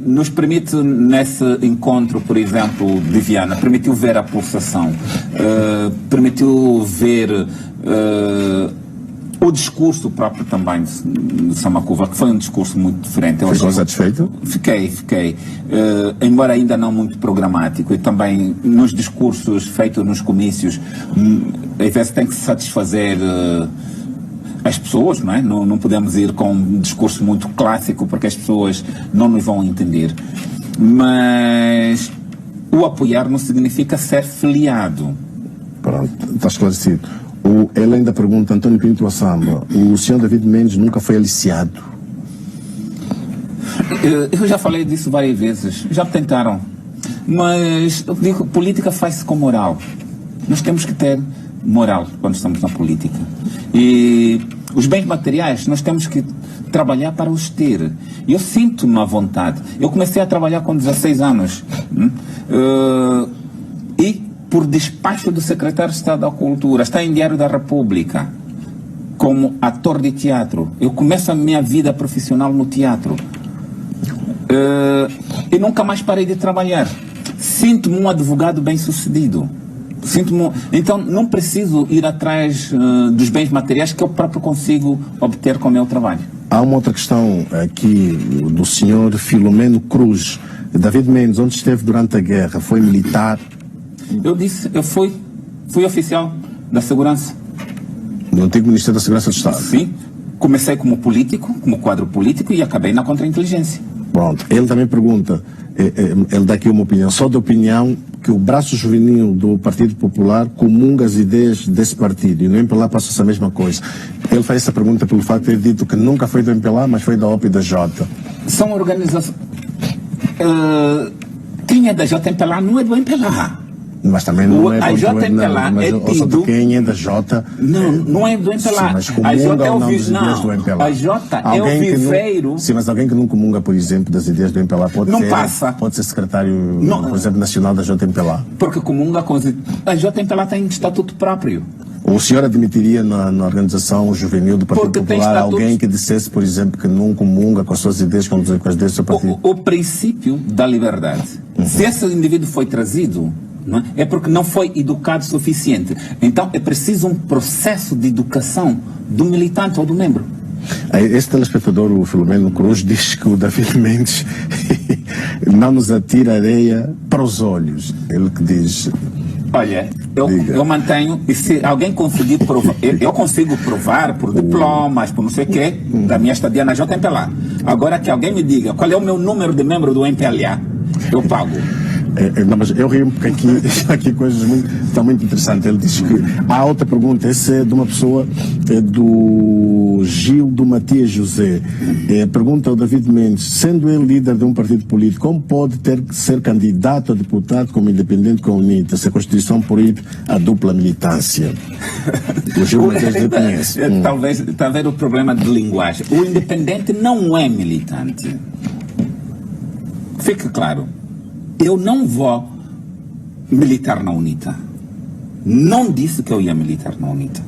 nos permite, nesse encontro, por exemplo, de Viana, permitiu ver a pulsação, permitiu ver O discurso próprio também de Samakuva, que foi um discurso muito diferente. Ficou satisfeito? Fiquei. Embora ainda não muito programático, e também nos discursos feitos nos comícios, às vezes tem que se satisfazer as pessoas, não é? Não podemos ir com um discurso muito clássico, porque as pessoas não nos vão entender. Mas o apoiar não significa ser filiado. Pronto, está esclarecido. Ele ainda pergunta, António Pinto Assamba, o senhor David Mendes nunca foi aliciado? Eu já falei disso várias vezes, já tentaram. Mas eu digo, política faz-se com moral. Nós temos que ter moral quando estamos na política. E os bens materiais nós temos que trabalhar para os ter. Eu sinto-me à vontade. Eu comecei a trabalhar com 16 anos. E por despacho do secretário de Estado da Cultura, está em Diário da República, como ator de teatro. Eu começo a minha vida profissional no teatro. E nunca mais parei de trabalhar. Sinto-me um advogado bem-sucedido. Então não preciso ir atrás dos bens materiais que eu próprio consigo obter com o meu trabalho. Há uma outra questão aqui do senhor Filomeno Cruz. David Mendes, onde esteve durante a guerra? Foi militar? Eu fui oficial da segurança. No antigo Ministério da Segurança do Estado? Sim. Comecei como político, como quadro político, e acabei na contra-inteligência. Pronto. Ele também pergunta, ele dá aqui uma opinião, só de opinião, que o braço juvenil do Partido Popular comunga as ideias desse partido, e no MPLA passa-se a mesma coisa. Ele faz essa pergunta pelo facto de ter dito que nunca foi do MPLA, mas foi da OP e da J. São organizações... Quem é da JMPLA não é do MPLA. Mas também não é a JMPLA é tido... Quem é da J... Não é do MPLA. Sim, mas a J é o A J é o viveiro... Sim, mas alguém que não comunga, por exemplo, das ideias do MPLA pode ser secretário, por exemplo, nacional da JMPLA. Porque comunga com... A JMPLA tem estatuto próprio. O senhor admitiria na organização juvenil do Partido Popular alguém que dissesse, por exemplo, que não comunga com as suas ideias, com as ideias do seu partido? O princípio da liberdade. Se esse indivíduo foi trazido... é porque não foi educado o suficiente. Então é preciso um processo de educação do militante ou do membro. Esse telespectador, o Filomeno Cruz, diz que o David Mendes não nos atira areia para os olhos. Ele que diz... Olha, eu mantenho, e se alguém conseguir provar, eu consigo provar por diplomas, por não sei o quê, da minha estadia na JMPLA. Agora que alguém me diga qual é o meu número de membro do MPLA, eu pago. Não, mas eu rio porque aqui coisas estão muito interessantes. Ele diz que há outra pergunta, essa é de uma pessoa, do Gildo Matias José. Pergunta ao David Mendes, sendo ele líder de um partido político, como pode ser candidato a deputado como independente com a UNITA, se a Constituição proíbe a dupla militância? O Gildo Matias José conhece. Talvez o problema de linguagem. O independente não é militante. Fique claro. Eu não vou militar na UNITA. Não disse que eu ia militar na UNITA.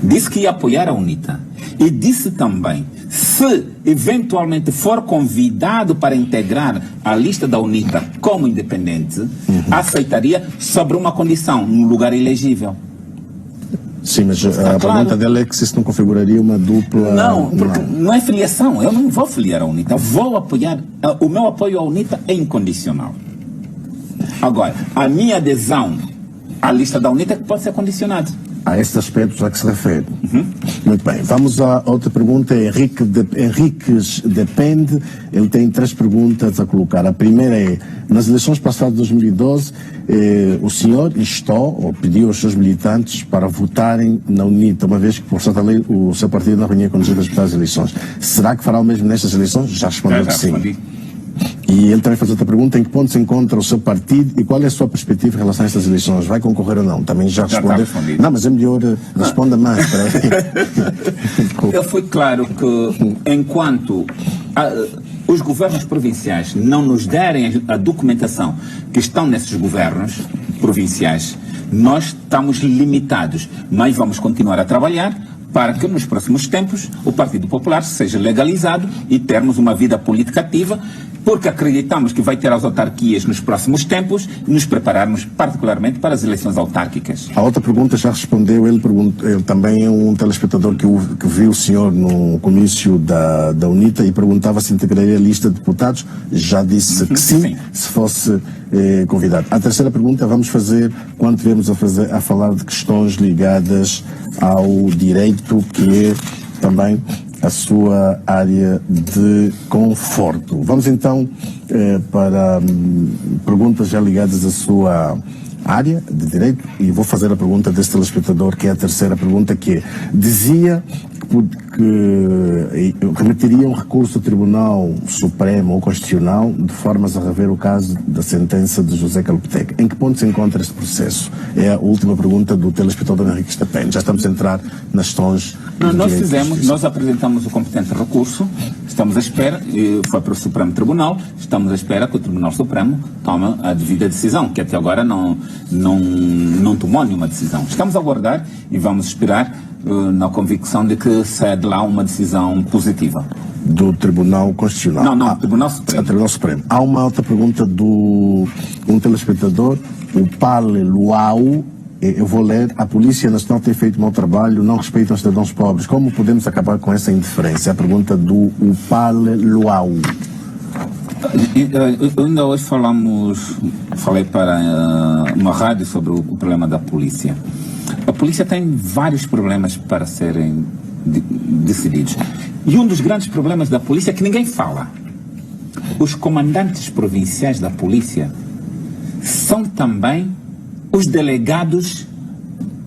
Disse que ia apoiar a UNITA. E disse também, se eventualmente for convidado para integrar a lista da UNITA como independente, aceitaria sobre uma condição, num lugar elegível. Sim, mas a pergunta dela é que se isso não configuraria uma dupla... Não, porque não é filiação. Eu não vou filiar a UNITA. Eu vou apoiar... O meu apoio à UNITA é incondicional. Agora, a minha adesão à lista da UNITA pode ser condicionada. A estes aspectos a que se refere. Muito bem. Vamos à outra pergunta. Henriques depende. Ele tem 3 perguntas a colocar. A primeira é, nas eleições passadas de 2012, o senhor instou ou pediu aos seus militantes para votarem na UNITA, uma vez que, por certa lei, o seu partido não reunia condições para as eleições. Será que fará o mesmo nestas eleições? Já respondeu que sim. Respondi. E ele também faz outra pergunta, em que ponto se encontra o seu partido e qual é a sua perspectiva em relação a estas eleições? Vai concorrer ou não? Também já respondeu. Não, mas é melhor responda mais. Eu fui claro que enquanto os governos provinciais não nos derem a documentação que estão nesses governos provinciais, nós estamos limitados. Mas vamos continuar a trabalhar para que nos próximos tempos o Partido Popular seja legalizado e termos uma vida política ativa porque acreditamos que vai ter as autarquias nos próximos tempos e nos prepararmos particularmente para as eleições autárquicas. A outra pergunta já respondeu, ele também é um telespectador que viu o senhor no comício da UNITA e perguntava se integraria a lista de deputados. Já disse que sim, se fosse convidado. A terceira pergunta vamos fazer quando tivermos a falar de questões ligadas ao direito, que é também a sua área de conforto. Vamos então para perguntas já ligadas à sua área de direito, e vou fazer a pergunta desse telespectador, que é a terceira pergunta, que é, dizia que remeteria um recurso ao Tribunal Supremo ou Constitucional de formas a rever o caso da sentença de José Caloptec. Em que ponto se encontra este processo? É a última pergunta do telespectador Henrique Estapene. Já estamos a entrar nas questões. Nós apresentamos o competente recurso, estamos à espera, foi para o Supremo Tribunal, estamos à espera que o Tribunal Supremo tome a devida decisão, que até agora não tomou nenhuma decisão. Estamos a aguardar e vamos esperar na convicção de que cede lá uma decisão positiva. Do Tribunal Constitucional? Não, Tribunal Supremo. Tribunal Supremo. Há uma outra pergunta do um telespectador, o Pale Luau. Eu vou ler. A Polícia Nacional tem feito um mau trabalho, não respeita os cidadãos pobres. Como podemos acabar com essa indiferença? É a pergunta do Pale Luau. Ainda hoje falei para uma rádio sobre o problema da polícia. A polícia tem vários problemas para serem decididos. E um dos grandes problemas da polícia é que ninguém fala. Os comandantes provinciais da polícia são também os delegados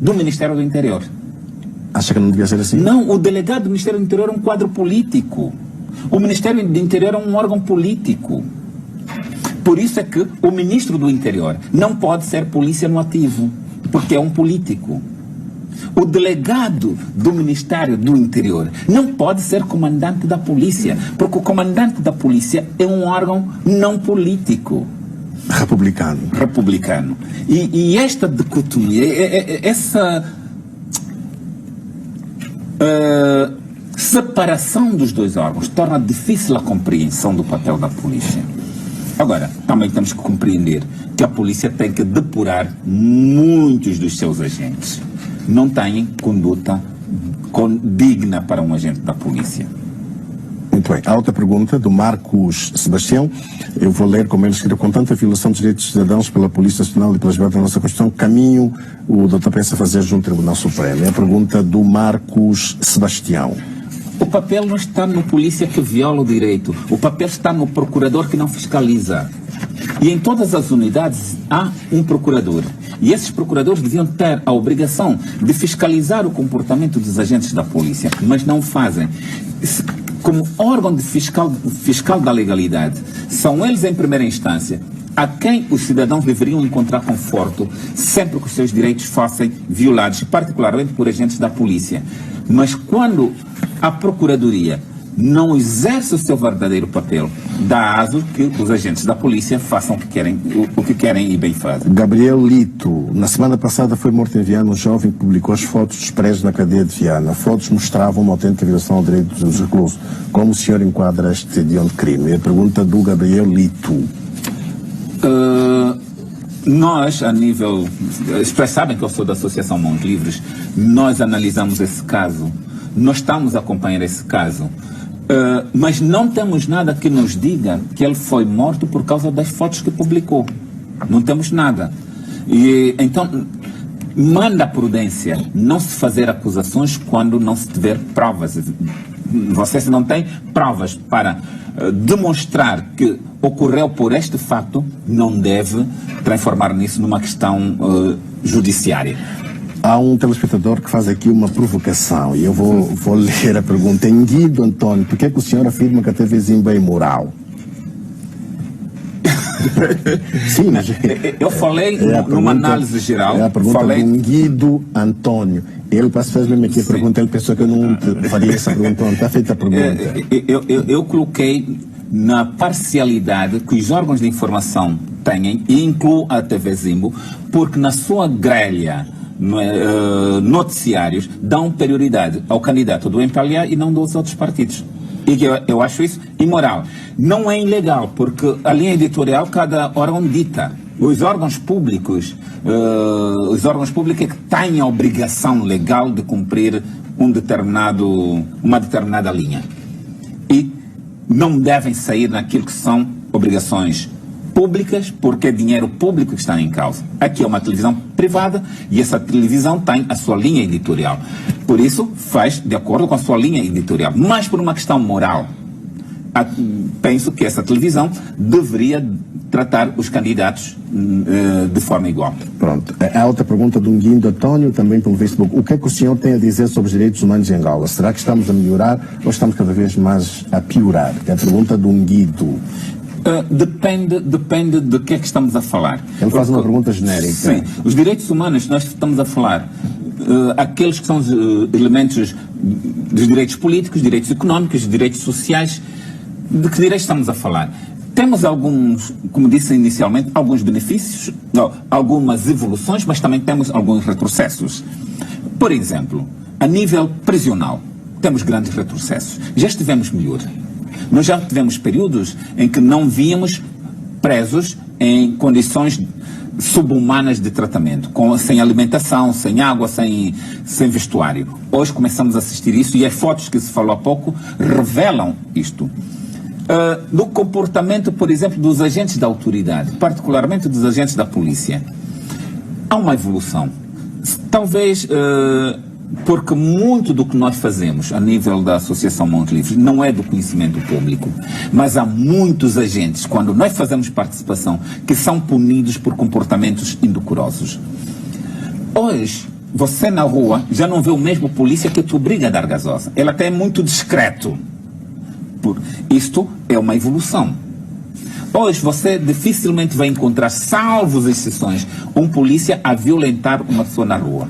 do Ministério do Interior. Acha que não devia ser assim? Não, o delegado do Ministério do Interior é um quadro político. O Ministério do Interior é um órgão político. Por isso é que o Ministro do Interior não pode ser polícia no ativo, porque é um político. O delegado do Ministério do Interior não pode ser comandante da polícia, porque o comandante da polícia é um órgão não político. Republicano. E esta dicotomia, essa separação dos dois órgãos torna difícil a compreensão do papel da polícia. Agora, também temos que compreender que a polícia tem que depurar muitos dos seus agentes. Não têm conduta digna para um agente da polícia. Muito bem. A outra pergunta, do Marcos Sebastião, eu vou ler como ele escreveu: com tanta violação de direitos dos cidadãos pela Polícia Nacional e pelas bases da nossa Constituição, caminho o doutor pensa fazer junto ao Tribunal Supremo? É a pergunta do Marcos Sebastião. O papel não está no polícia que viola o direito. O papel está no procurador que não fiscaliza. E em todas as unidades há um procurador. E esses procuradores deviam ter a obrigação de fiscalizar o comportamento dos agentes da polícia, mas não fazem. Como órgão de fiscal da legalidade, são eles em primeira instância a quem os cidadãos deveriam encontrar conforto sempre que os seus direitos fossem violados, particularmente por agentes da polícia. Mas quando a Procuradoria não exerce o seu verdadeiro papel, dá aso que os agentes da polícia façam o que querem e bem fazem. Gabriel Lito, na semana passada foi morto em Viana um jovem que publicou as fotos dos presos na cadeia de Viana. Fotos mostravam uma autêntica violação ao direito dos reclusos. Como o senhor enquadra este hediondo crime? É a pergunta do Gabriel Lito. Nós, a nível... Vocês sabem que eu sou da Associação Mãos Livres. Nós analisamos esse caso. Nós estamos a acompanhar esse caso. Mas não temos nada que nos diga que ele foi morto por causa das fotos que publicou. Não temos nada. E, então, manda a prudência não se fazer acusações quando não se tiver provas. Vocês não têm provas para demonstrar que ocorreu por este fato, não deve transformar nisso numa questão judiciária. Há um telespectador que faz aqui uma provocação e eu vou ler a pergunta. Guido Antônio, por que o senhor afirma que a TV Zimba é imoral? Sim, mas... Eu falei numa análise geral. É a pergunta do Guido Antônio. Ele fez mesmo aqui a pergunta, ele pensou que eu não faria essa pergunta. Não está feita a pergunta. Eu coloquei na parcialidade que os órgãos de informação têm, e incluo a TV Zimbo, porque na sua grelha noticiários dão prioridade ao candidato do MPLA e não dos outros partidos. E eu acho isso imoral. Não é ilegal, porque a linha editorial cada órgão dita. Os órgãos públicos é que têm a obrigação legal de cumprir uma determinada linha. E não devem sair naquilo que são obrigações públicas, porque é dinheiro público que está em causa. Aqui é uma televisão privada e essa televisão tem a sua linha editorial. Por isso, faz de acordo com a sua linha editorial. Mas por uma questão moral, penso que essa televisão deveria tratar os candidatos de forma igual. Pronto. A outra pergunta do Guindo Antônio, também pelo Facebook. O que é que o senhor tem a dizer sobre os direitos humanos em Angola? Será que estamos a melhorar ou estamos cada vez mais a piorar? É a pergunta do Guido. Depende de que é que estamos a falar. Ele faz uma pergunta genérica. Sim. Os direitos humanos, nós estamos a falar aqueles que são os elementos dos direitos políticos, direitos económicos, direitos sociais. De que direitos estamos a falar? Temos alguns, como disse inicialmente, alguns benefícios, algumas evoluções, mas também temos alguns retrocessos. Por exemplo, a nível prisional, temos grandes retrocessos. Já estivemos melhor. Nós já tivemos períodos em que não víamos presos em condições subhumanas de tratamento, sem alimentação, sem água, sem vestuário. Hoje começamos a assistir isso e as fotos que se falou há pouco revelam isto. Do comportamento, por exemplo, dos agentes da autoridade, particularmente dos agentes da polícia. Há uma evolução. Talvez porque muito do que nós fazemos a nível da Associação Mãos Livres não é do conhecimento público, mas há muitos agentes, quando nós fazemos participação, que são punidos por comportamentos indecorosos. Hoje, você na rua já não vê o mesmo polícia que te obriga a dar gasosa. Ele até é muito discreto. Isto é uma evolução. Hoje você dificilmente vai encontrar, salvo as exceções, um polícia a violentar uma pessoa na rua.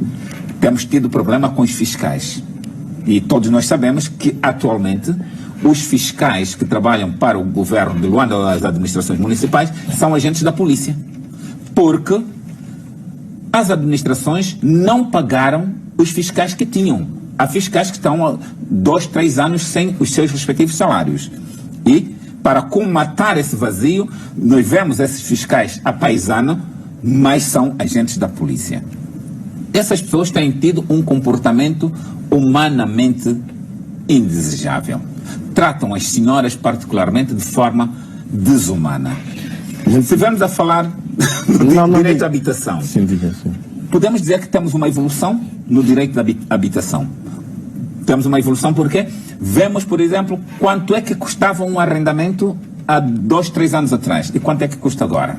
Temos tido problema com os fiscais. E todos nós sabemos que, atualmente, os fiscais que trabalham para o governo de Luanda ou as administrações municipais são agentes da polícia. Porque as administrações não pagaram os fiscais que tinham. Há fiscais que estão há 2, 3 anos sem os seus respectivos salários. E, para comatar esse vazio, nós vemos esses fiscais a paisano, mas são agentes da polícia. Essas pessoas têm tido um comportamento humanamente indesejável. Tratam as senhoras, particularmente, de forma desumana. Se estivermos a falar do direito à habitação, podemos dizer que temos uma evolução no direito da habitação. Temos uma evolução porque vemos, por exemplo, quanto é que custava um arrendamento há 2, 3 anos atrás e quanto é que custa agora.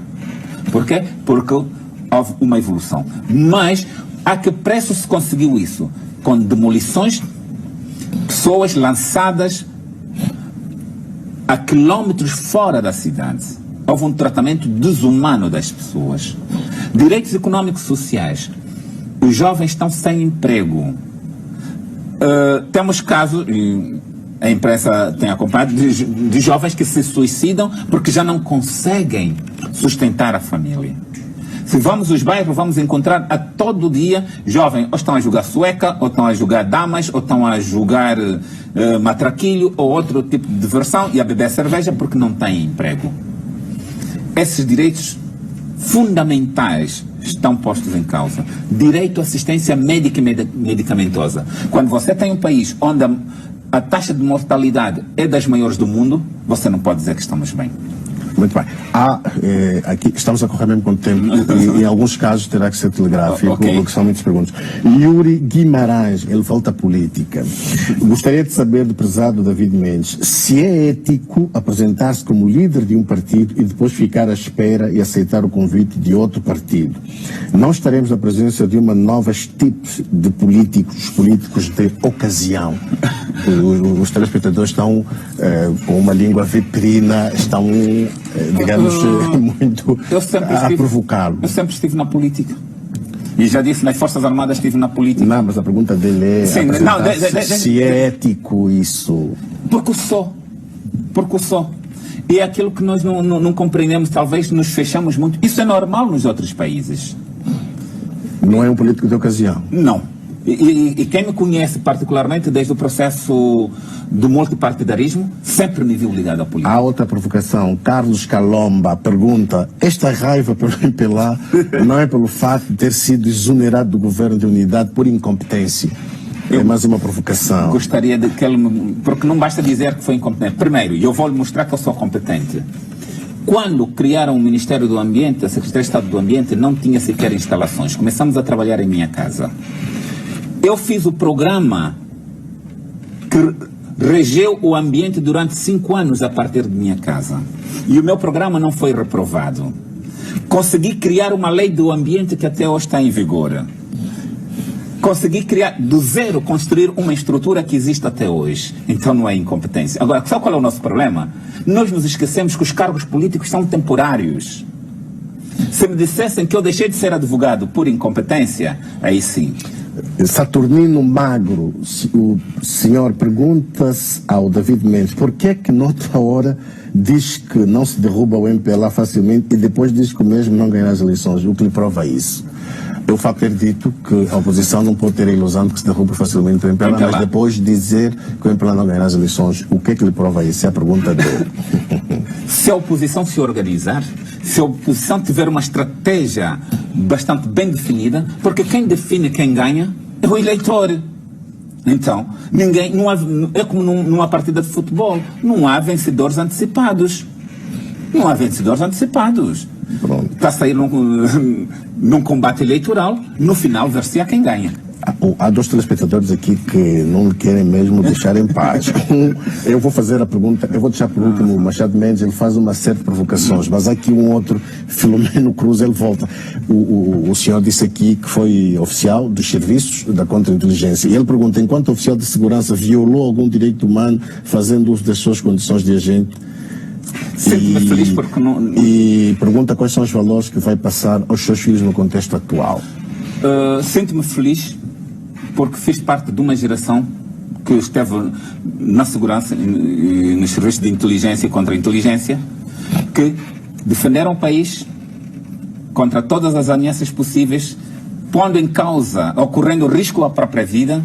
Por quê? Porque houve uma evolução. Mas a que preço se conseguiu isso? Com demolições, pessoas lançadas a quilómetros fora da cidade. Houve um tratamento desumano das pessoas. Direitos económicos sociais. Os jovens estão sem emprego. Temos casos, a imprensa tem acompanhado, de jovens que se suicidam porque já não conseguem sustentar a família. Se vamos aos bairros, vamos encontrar a todo dia jovens, ou estão a jogar sueca, ou estão a jogar damas, ou estão a jogar matraquilho, ou outro tipo de diversão, e a beber cerveja porque não têm emprego. Esses direitos fundamentais estão postos em causa. Direito à assistência médica e medicamentosa. Quando você tem um país onde a taxa de mortalidade é das maiores do mundo, você não pode dizer que estamos bem. Muito bem. Aqui estamos a correr mesmo com o tempo e em alguns casos terá que ser telegráfico, porque são muitas perguntas. Yuri Guimarães, ele volta à política. Gostaria de saber do prezado David Mendes se é ético apresentar-se como líder de um partido e depois ficar à espera e aceitar o convite de outro partido. Não estaremos na presença de uma nova tipo de políticos de ocasião. Os telespectadores estão com uma língua vitrina, estão digamos, muito a provocá-lo. Eu sempre estive na política. E já disse, nas Forças Armadas estive na política. Não, mas a pergunta dele é se é ético isso. Porque eu sou. E é aquilo que nós não compreendemos, talvez nos fechamos muito. Isso é normal nos outros países. Não é um político de ocasião? Não. E quem me conhece particularmente desde o processo do multipartidarismo, sempre me viu ligado à política. Há outra provocação. Carlos Calomba pergunta: esta raiva pelo MPLA não é pelo facto de ter sido exonerado do governo de unidade por incompetência? É mais uma provocação. Gostaria de que ele me... Porque não basta dizer que foi incompetente. Primeiro, eu vou lhe mostrar que eu sou competente. Quando criaram o Ministério do Ambiente, a Secretaria de Estado do Ambiente não tinha sequer instalações. Começamos a trabalhar em minha casa. Eu fiz o programa que regeu o ambiente durante 5 anos a partir de minha casa. E o meu programa não foi reprovado. Consegui criar uma lei do ambiente que até hoje está em vigor. Consegui criar, do zero, construir uma estrutura que existe até hoje. Então não é incompetência. Agora, sabe qual é o nosso problema? Nós nos esquecemos que os cargos políticos são temporários. Se me dissessem que eu deixei de ser advogado por incompetência, aí sim. Saturnino Magro, o senhor pergunta-se ao David Mendes por que é que noutra hora diz que não se derruba o MPLA facilmente e depois diz que o mesmo não ganhará as eleições. O que lhe prova isso? Eu faço ter dito que a oposição não pode ter a ilusão de que se derruba facilmente o MPLA, mas depois dizer que o MPLA não ganhará as eleições, o que é que lhe prova isso? É a pergunta dele. Se a oposição se organizar, se a oposição tiver uma estratégia bastante bem definida, porque quem define quem ganha é o eleitor. Então, não há, é como numa partida de futebol, não há vencedores antecipados. Não há vencedores antecipados. Está a sair num combate eleitoral, no final ver-se-á quem ganha. Há 2 telespectadores aqui que não querem mesmo deixar em paz. Eu vou fazer a pergunta, eu vou deixar por último o Machado Mendes, ele faz uma série de provocações, mas há aqui um outro, Filomeno Cruz, ele volta. O senhor disse aqui que foi oficial dos serviços da contra-inteligência, e ele pergunta: enquanto oficial de segurança violou algum direito humano fazendo uso das suas condições de agente? Sinto-me feliz porque não... E pergunta quais são os valores que vai passar aos seus filhos no contexto atual. Sinto-me feliz porque fiz parte de uma geração que esteve na segurança e nos serviços de inteligência e contra-inteligência, que defenderam o país contra todas as ameaças possíveis, pondo em causa, ocorrendo risco à própria vida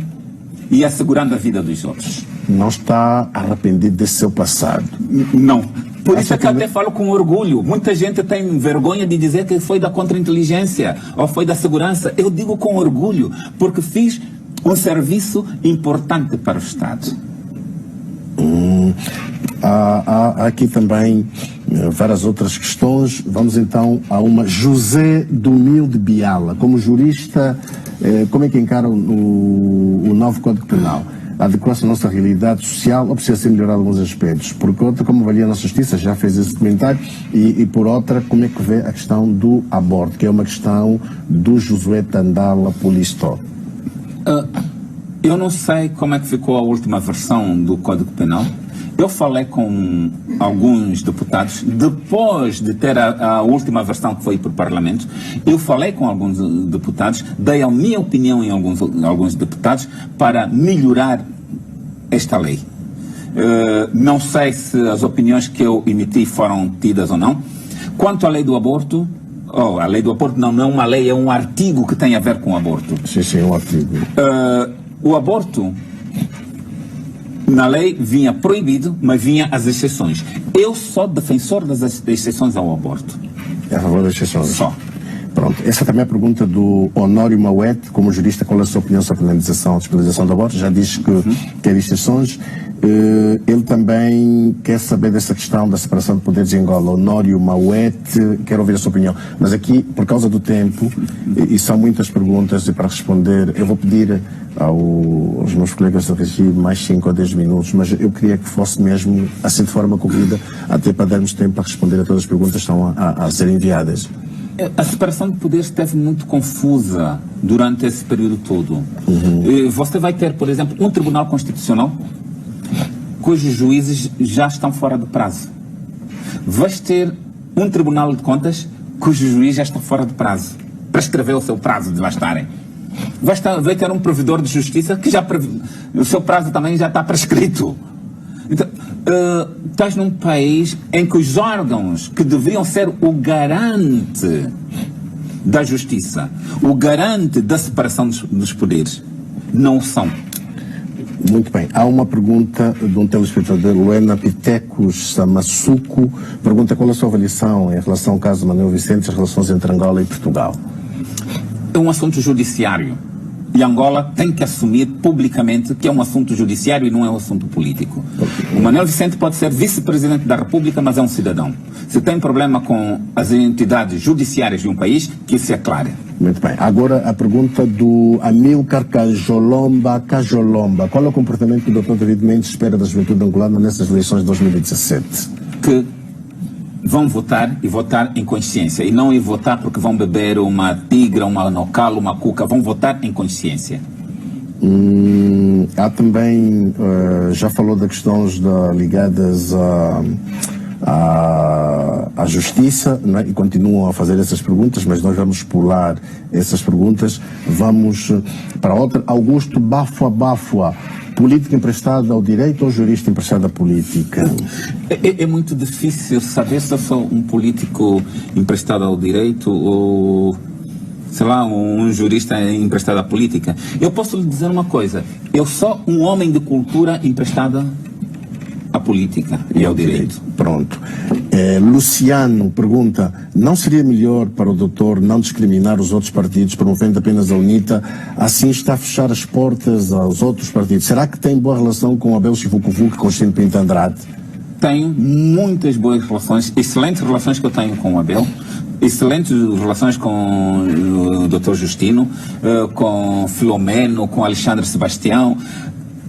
e assegurando a vida dos outros. Não está arrependido desse seu passado? Não. Por isso é que eu até falo com orgulho. Muita gente tem vergonha de dizer que foi da contra-inteligência ou foi da segurança. Eu digo com orgulho, porque fiz um serviço importante para o Estado. Há aqui também várias outras questões. Vamos então a uma. José Domil de Biala, como jurista, como é que encara o novo Código Penal? Adequar-se à nossa realidade social ou precisa ser melhorado em alguns aspectos? Por outra, como avalia a nossa justiça? Já fez esse comentário. E por outra, como é que vê a questão do aborto, que é uma questão do Josué Tandala Polistó? Eu não sei como é que ficou a última versão do Código Penal. Eu falei com alguns deputados, depois de ter a última versão que foi para o Parlamento, eu falei com alguns deputados, dei a minha opinião em alguns deputados para melhorar esta lei. Não sei se as opiniões que eu emiti foram tidas ou não. Quanto à lei do aborto, a lei do aborto não é uma lei, é um artigo que tem a ver com o aborto. Sim, é um artigo. O aborto, na lei, vinha proibido, mas vinha as exceções. Eu sou defensor das exceções ao aborto. É a favor das exceções? Só. Pronto. Essa também é a pergunta do Honório Mauete. Como jurista, qual é a sua opinião sobre a penalização, a despenalização do aborto? Já disse que quer exceções. Ele também quer saber dessa questão da separação de poderes em Angola. Honório Mauete, quero ouvir a sua opinião. Mas aqui, por causa do tempo, e são muitas perguntas, e para responder, eu vou pedir aos meus colegas da regi mais 5 ou 10 minutos, mas eu queria que fosse mesmo assim de forma corrida, até para darmos tempo para responder a todas as perguntas que estão a ser enviadas. A separação de poderes esteve muito confusa durante esse período todo. Você vai ter, por exemplo, um Tribunal Constitucional cujos juízes já estão fora do prazo. Vais ter um Tribunal de Contas cujo juiz já está fora de prazo. Prescreveu o seu prazo de lá estarem. Vai ter um provedor de justiça que o seu prazo também já está prescrito. Então, estás num país em que os órgãos que deveriam ser o garante da justiça, o garante da separação dos poderes, não o são. Muito bem. Há uma pergunta de um telespectador, Luena Pitecos Samassuco, pergunta qual é a sua avaliação em relação ao caso de Manuel Vicente e as relações entre Angola e Portugal. É um assunto judiciário. E Angola tem que assumir publicamente que é um assunto judiciário e não é um assunto político. O Manuel Vicente pode ser vice-presidente da República, mas é um cidadão. Se tem problema com as entidades judiciárias de um país, que se aclare. Muito bem. Agora a pergunta do Amilcar Cajolomba. Qual é o comportamento que o Dr. David Mendes espera da juventude angolana nessas eleições de 2017? Que vão votar e votar em consciência. E não ir votar porque vão beber uma tigra, uma nocal, uma cuca. Vão votar em consciência. Há também, já falou de questões ligadas à justiça, não é? E continuam a fazer essas perguntas, mas nós vamos pular essas perguntas. Vamos para outra. Augusto Bafua. Política emprestada ao direito ou jurista emprestado à política? É muito difícil saber se eu sou um político emprestado ao direito ou, sei lá, um jurista emprestado à política. Eu posso lhe dizer uma coisa. Eu sou um homem de cultura emprestada à política e ao direito. Pronto. Luciano pergunta, não seria melhor para o doutor não discriminar os outros partidos, promovendo apenas a UNITA, assim está a fechar as portas aos outros partidos? Será que tem boa relação com Abel Chivucovuc e Constantino Pinto Andrade? Tenho muitas boas relações, excelentes relações que eu tenho com o Abel, excelentes relações com o Dr. Justino, com Filomeno, com Alexandre Sebastião.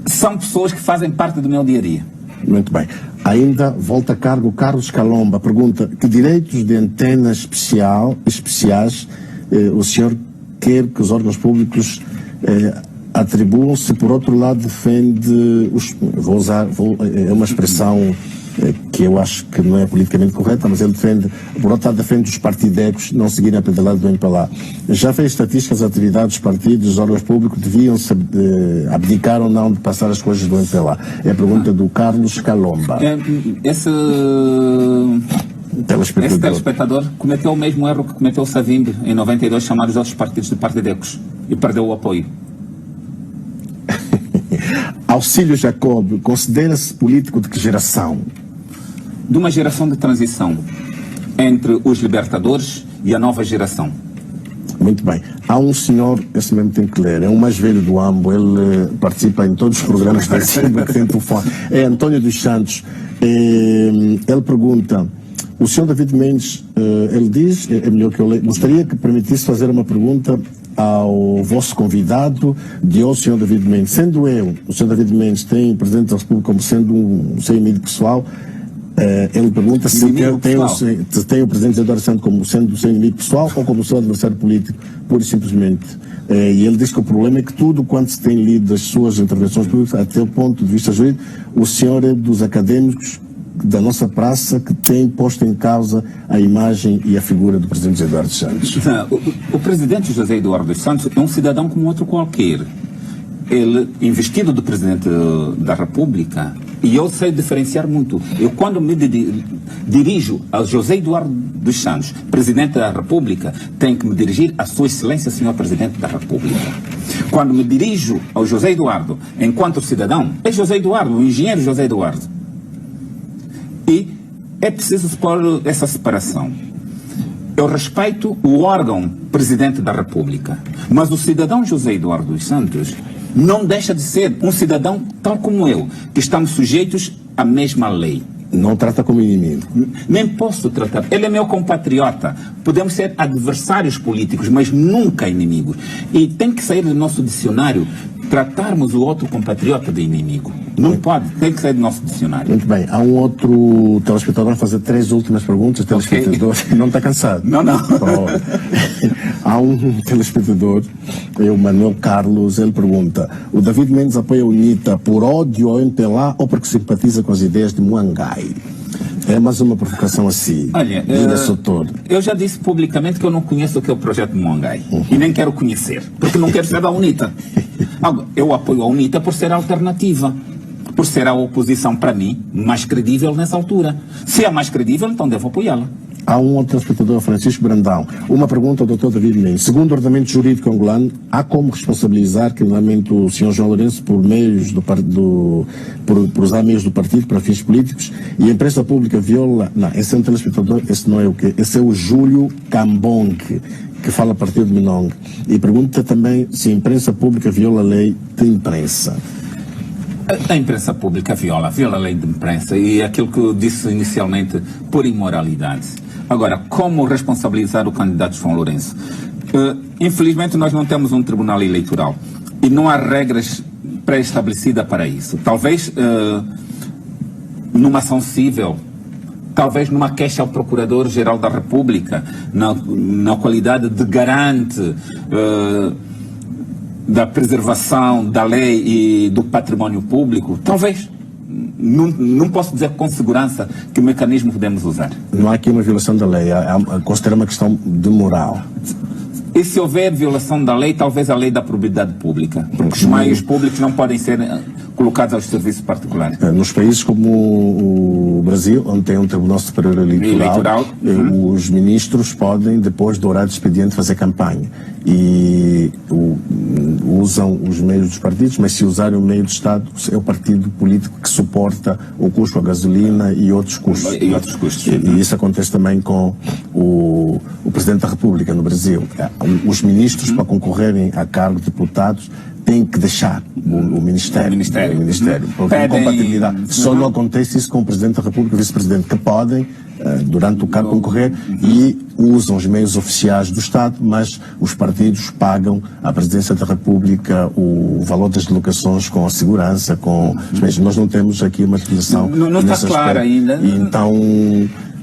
São pessoas que fazem parte do meu dia a dia. Muito bem. Ainda volta a cargo Carlos Calomba. Pergunta, que direitos de antena especiais o senhor quer que os órgãos públicos atribuam, se por outro lado defende é uma expressão que eu acho que não é politicamente correta, mas ele defende, por outro lado defende os partidecos não seguirem a pedalada do MPLA. Já fez estatísticas das atividades dos partidos, dos órgãos públicos, deviam abdicar ou não de passar as coisas do MPLA? É a pergunta do Carlos Calomba. Esse telespectador cometeu o mesmo erro que cometeu o Savimbi em 92, chamar os outros partidos de partidecos e perdeu o apoio. Auxílio Jacob, considera-se político de que geração? De uma geração de transição entre os libertadores e a nova geração. Muito bem. Há um senhor, esse mesmo tem que ler, é o mais velho do AMBO, ele participa em todos os programas da Simba que tem telefone. É Antônio dos Santos. Ele pergunta, o senhor David Mendes, ele diz, é melhor que eu leia, gostaria que permitisse fazer uma pergunta ao vosso convidado, de o senhor David Mendes. Sendo eu, o senhor David Mendes tem o Presidente da República como sendo um seu inimigo pessoal, ele pergunta se tem o Presidente Eduardo Santos como sendo o seu inimigo pessoal ou como seu adversário político, pura e simplesmente. E ele diz que o problema é que tudo quanto se tem lido as suas intervenções públicas, até o ponto de vista jurídico, o senhor é dos académicos da nossa praça que tem posto em causa a imagem e a figura do Presidente Eduardo Santos. O Presidente José Eduardo Santos é um cidadão como outro qualquer. Ele, investido do Presidente da República, e eu sei diferenciar muito. Eu, quando me dirijo ao José Eduardo dos Santos, Presidente da República, tenho que me dirigir à Sua Excelência, Senhor Presidente da República. Quando me dirijo ao José Eduardo, enquanto cidadão, é José Eduardo, o engenheiro José Eduardo. E é preciso pôr essa separação. Eu respeito o órgão Presidente da República, mas o cidadão José Eduardo dos Santos não deixa de ser um cidadão tal como eu, que estamos sujeitos à mesma lei. Não trata como inimigo. Nem posso tratar. Ele é meu compatriota. Podemos ser adversários políticos, mas nunca inimigos. E tem que sair do nosso dicionário tratarmos o outro compatriota de inimigo. Não pode, tem que sair do nosso dicionário. Muito bem. Há um outro telespectador a fazer 3 últimas perguntas. Telespectador, não está cansado? Não. Há um telespectador, é o Manuel Carlos, ele pergunta, o David Mendes apoia a UNITA por ódio ao MPLA ou porque simpatiza com as ideias de Muangai? É mais uma provocação assim. Olha, eu já disse publicamente que eu não conheço o que é o projeto de Muangai. E nem quero conhecer, porque não quero ser da UNITA. Eu apoio a UNITA por ser a alternativa, por ser a oposição, para mim, mais credível nessa altura. Se é mais credível, então devo apoiá-la. Há um outro espectador, Francisco Brandão. Uma pergunta ao Dr. David Mendes. Segundo o ordenamento jurídico angolano, há como responsabilizar criminalmente o Sr. João Lourenço por usar meios do partido para fins políticos e a imprensa pública viola... Não, esse é um telespectador, esse não é o quê? Esse é o Júlio Cambong, que fala a partir de Minong. E pergunta também se a imprensa pública viola a lei de imprensa. A imprensa pública viola a lei de imprensa e aquilo que eu disse inicialmente, por imoralidade. Agora, como responsabilizar o candidato João Lourenço? Infelizmente nós não temos um tribunal eleitoral e não há regras pré-estabelecidas para isso. Talvez numa ação civil, talvez numa queixa ao Procurador-Geral da República, na qualidade de garante da preservação da lei e do património público, talvez. Não posso dizer com segurança que mecanismo podemos usar. Não há aqui uma violação da lei, considera uma questão de moral. E se houver violação da lei, talvez a lei da probidade pública, porque os meios públicos não podem ser colocados aos serviços particulares. Nos países como o Brasil, onde tem um Tribunal Superior Eleitoral, os ministros podem, depois do horário de expediente, fazer campanha. E usam os meios dos partidos, mas se usarem o meio do Estado, é o partido político que suporta o custo da gasolina e outros custos. E isso acontece também com o Presidente da República no Brasil. Os ministros, para concorrerem a cargo de deputados, têm que deixar o Ministério. Porque a compatibilidade. Só não acontece isso com o Presidente da República e o Vice-Presidente, que podem, durante o cargo, concorrer e usam os meios oficiais do Estado, mas os partidos pagam à Presidência da República o valor das deslocações com a segurança, com os meios. Nós não temos aqui uma legislação. Não está clara ainda. E então.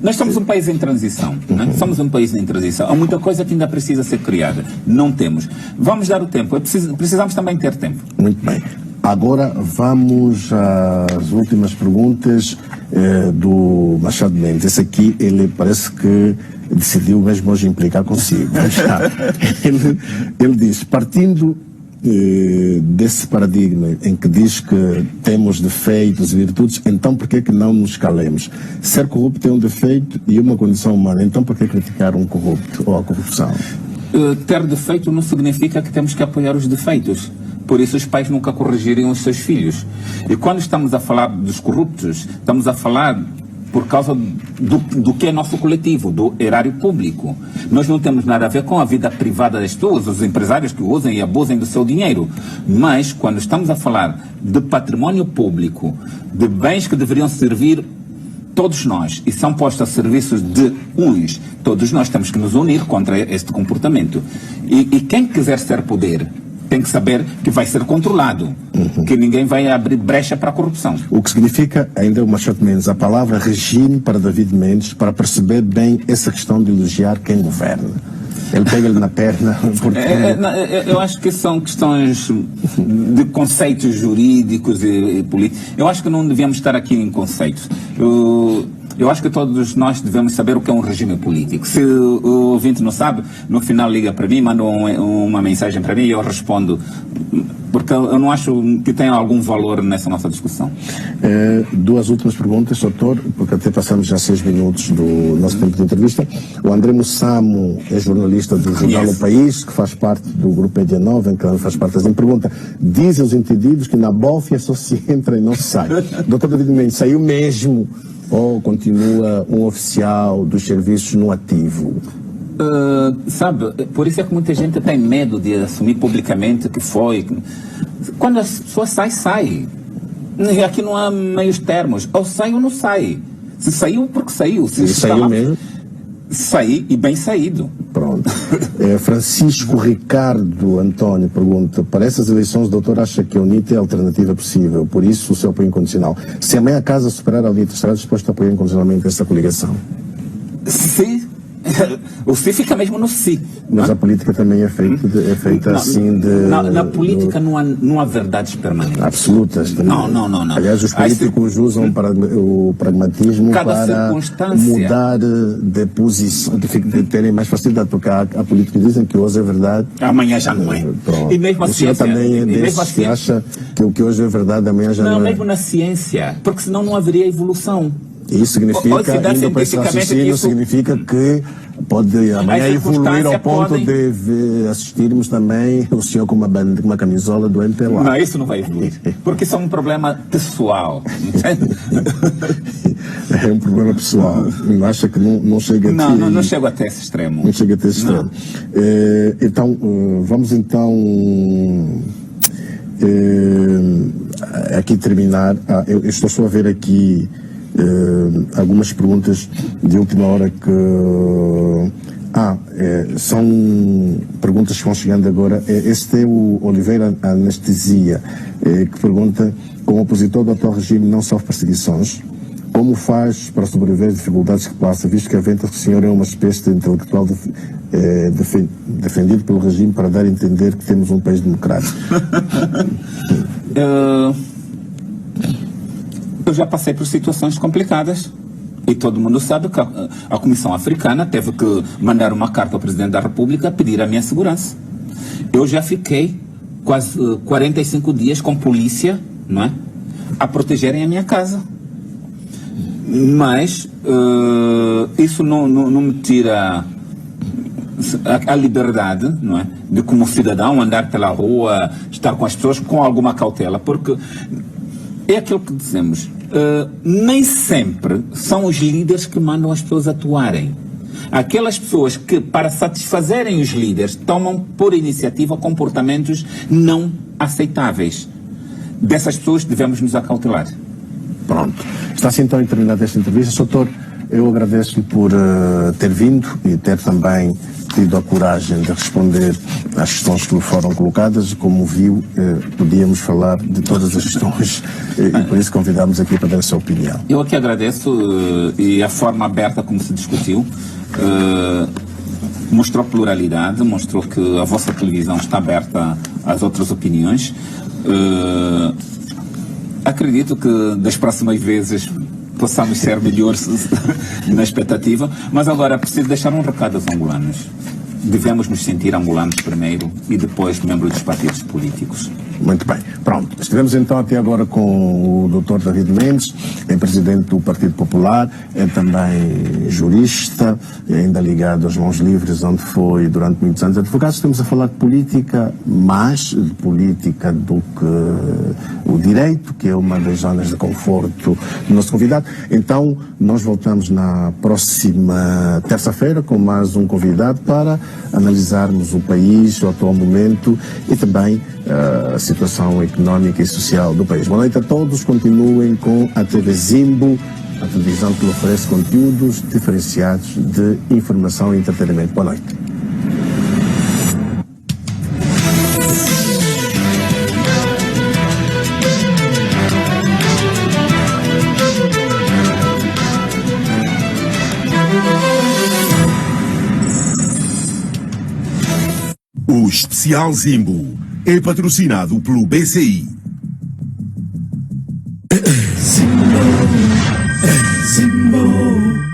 Nós somos um país em transição. Né? Somos um país em transição. Há muita coisa que ainda precisa ser criada. Não temos. Vamos dar o tempo. Precisamos também ter tempo. Muito bem. Agora vamos às últimas perguntas do Machado Mendes. Esse aqui, ele parece que decidiu mesmo hoje implicar consigo. Ele diz, partindo desse paradigma em que diz que temos defeitos e virtudes, então por que não nos calemos? Ser corrupto é um defeito e uma condição humana, então por que criticar um corrupto ou a corrupção? Ter defeito não significa que temos que apoiar os defeitos. Por isso os pais nunca corrigirem os seus filhos. E quando estamos a falar dos corruptos, estamos a falar por causa do que é nosso coletivo, do erário público. Nós não temos nada a ver com a vida privada das pessoas, os empresários que usam e abusem do seu dinheiro. Mas, quando estamos a falar de património público, de bens que deveriam servir todos nós e são postos a serviços de uns, todos nós temos que nos unir contra este comportamento. E quem quiser ter poder tem que saber que vai ser controlado, que ninguém vai abrir brecha para a corrupção. O que significa, ainda o Machado Mendes, a palavra regime para David Mendes, para perceber bem essa questão de elogiar quem governa. Ele pega-lhe na perna. Porque... eu acho que são questões de conceitos jurídicos e políticos. Eu acho que não devíamos estar aqui em conceitos. Eu acho que todos nós devemos saber o que é um regime político. Se o ouvinte não sabe, no final liga para mim, manda uma mensagem para mim e eu respondo. Porque eu não acho que tenha algum valor nessa nossa discussão. Duas últimas perguntas, doutor, porque até passamos já 6 minutos do nosso tempo de entrevista. O André Mussamo é jornalista do jornal O País, que faz parte do grupo Média Nova, em que faz parte da pergunta. Dizem os entendidos que na bófia só se entra e não se sai. Doutor David Mendes, saiu mesmo ou continua um oficial dos serviços no ativo? Sabe, por isso é que muita gente tem medo de assumir publicamente que foi. Quando a pessoa sai. E aqui não há meios termos. Ou sai ou não sai. Se saiu, porque saiu. Se saiu mesmo? Saí e bem saído. Pronto. Francisco Ricardo Antônio pergunta: para essas eleições o doutor acha que a UNITA é a alternativa possível, por isso o seu apoio incondicional. Se amanhã a casa superar a UNITA, estará disposto a apoiar incondicionalmente essa coligação? Sim. O si fica mesmo no si. Mas a política também é feita assim de... Na política não há verdades permanentes. Absolutas também. Não. Aliás, os políticos usam o pragmatismo para mudar de posição, de terem mais facilidade, porque há políticos que dizem que hoje é verdade. Amanhã já não é. Pronto. E mesmo a ciência... também é desses que acha que o que hoje é verdade, amanhã já não é. Não, mesmo na ciência, porque senão não haveria evolução. E isso significa, indo para esse raciocínio, significa que pode amanhã evoluir ao ponto de assistirmos também o senhor com uma camisola do MPLA. Não, isso não vai evoluir, porque isso é um problema pessoal. É um problema pessoal. Acha que não chega até... Não chega até esse extremo. Não chega até esse extremo. Então, vamos então... aqui terminar. Eu estou só a ver aqui algumas perguntas de última hora que são perguntas que vão chegando agora. Este é o Oliveira Anestesia, que pergunta: como opositor do atual regime não sofre perseguições, como faz para sobreviver às dificuldades que passa, visto que aventa que o senhor é uma espécie de intelectual defendido pelo regime para dar a entender que temos um país democrático? Eu já passei por situações complicadas e todo mundo sabe que a Comissão Africana teve que mandar uma carta ao Presidente da República a pedir a minha segurança. Eu já fiquei quase 45 dias com polícia, não é, a protegerem a minha casa. Mas isso não me tira a liberdade, não é, de como cidadão andar pela rua, estar com as pessoas com alguma cautela, porque é aquilo que dizemos, nem sempre são os líderes que mandam as pessoas atuarem. Aquelas pessoas que, para satisfazerem os líderes, tomam por iniciativa comportamentos não aceitáveis. Dessas pessoas devemos nos acautelar. Pronto. Está-se então terminada esta entrevista. Doutor, eu agradeço-lhe por ter vindo e ter também tido a coragem de responder às questões que lhe foram colocadas. Como viu, podíamos falar de todas as questões e por isso convidámos aqui para dar a sua opinião. Eu aqui agradeço e a forma aberta como se discutiu mostrou pluralidade, mostrou que a vossa televisão está aberta às outras opiniões. Acredito que das próximas vezes possamos ser melhores na expectativa, mas agora preciso deixar um recado aos angolanos. Devemos nos sentir angolanos primeiro e depois membros dos partidos políticos. Muito bem. Pronto. Estivemos então até agora com o Dr. David Mendes, é presidente do Partido Popular, é também jurista, é ainda ligado aos Mãos Livres, onde foi durante muitos anos advogado. Estamos a falar de política, mais de política do que o direito, que é uma das zonas de conforto do nosso convidado. Então, nós voltamos na próxima terça-feira com mais um convidado para analisarmos o país, o atual momento e também a situação económica e social do país. Boa noite a todos, continuem com a TV Zimbo, a televisão que oferece conteúdos diferenciados de informação e entretenimento. Boa noite. O Especial Zimbo é patrocinado pelo BCI. Zimbo.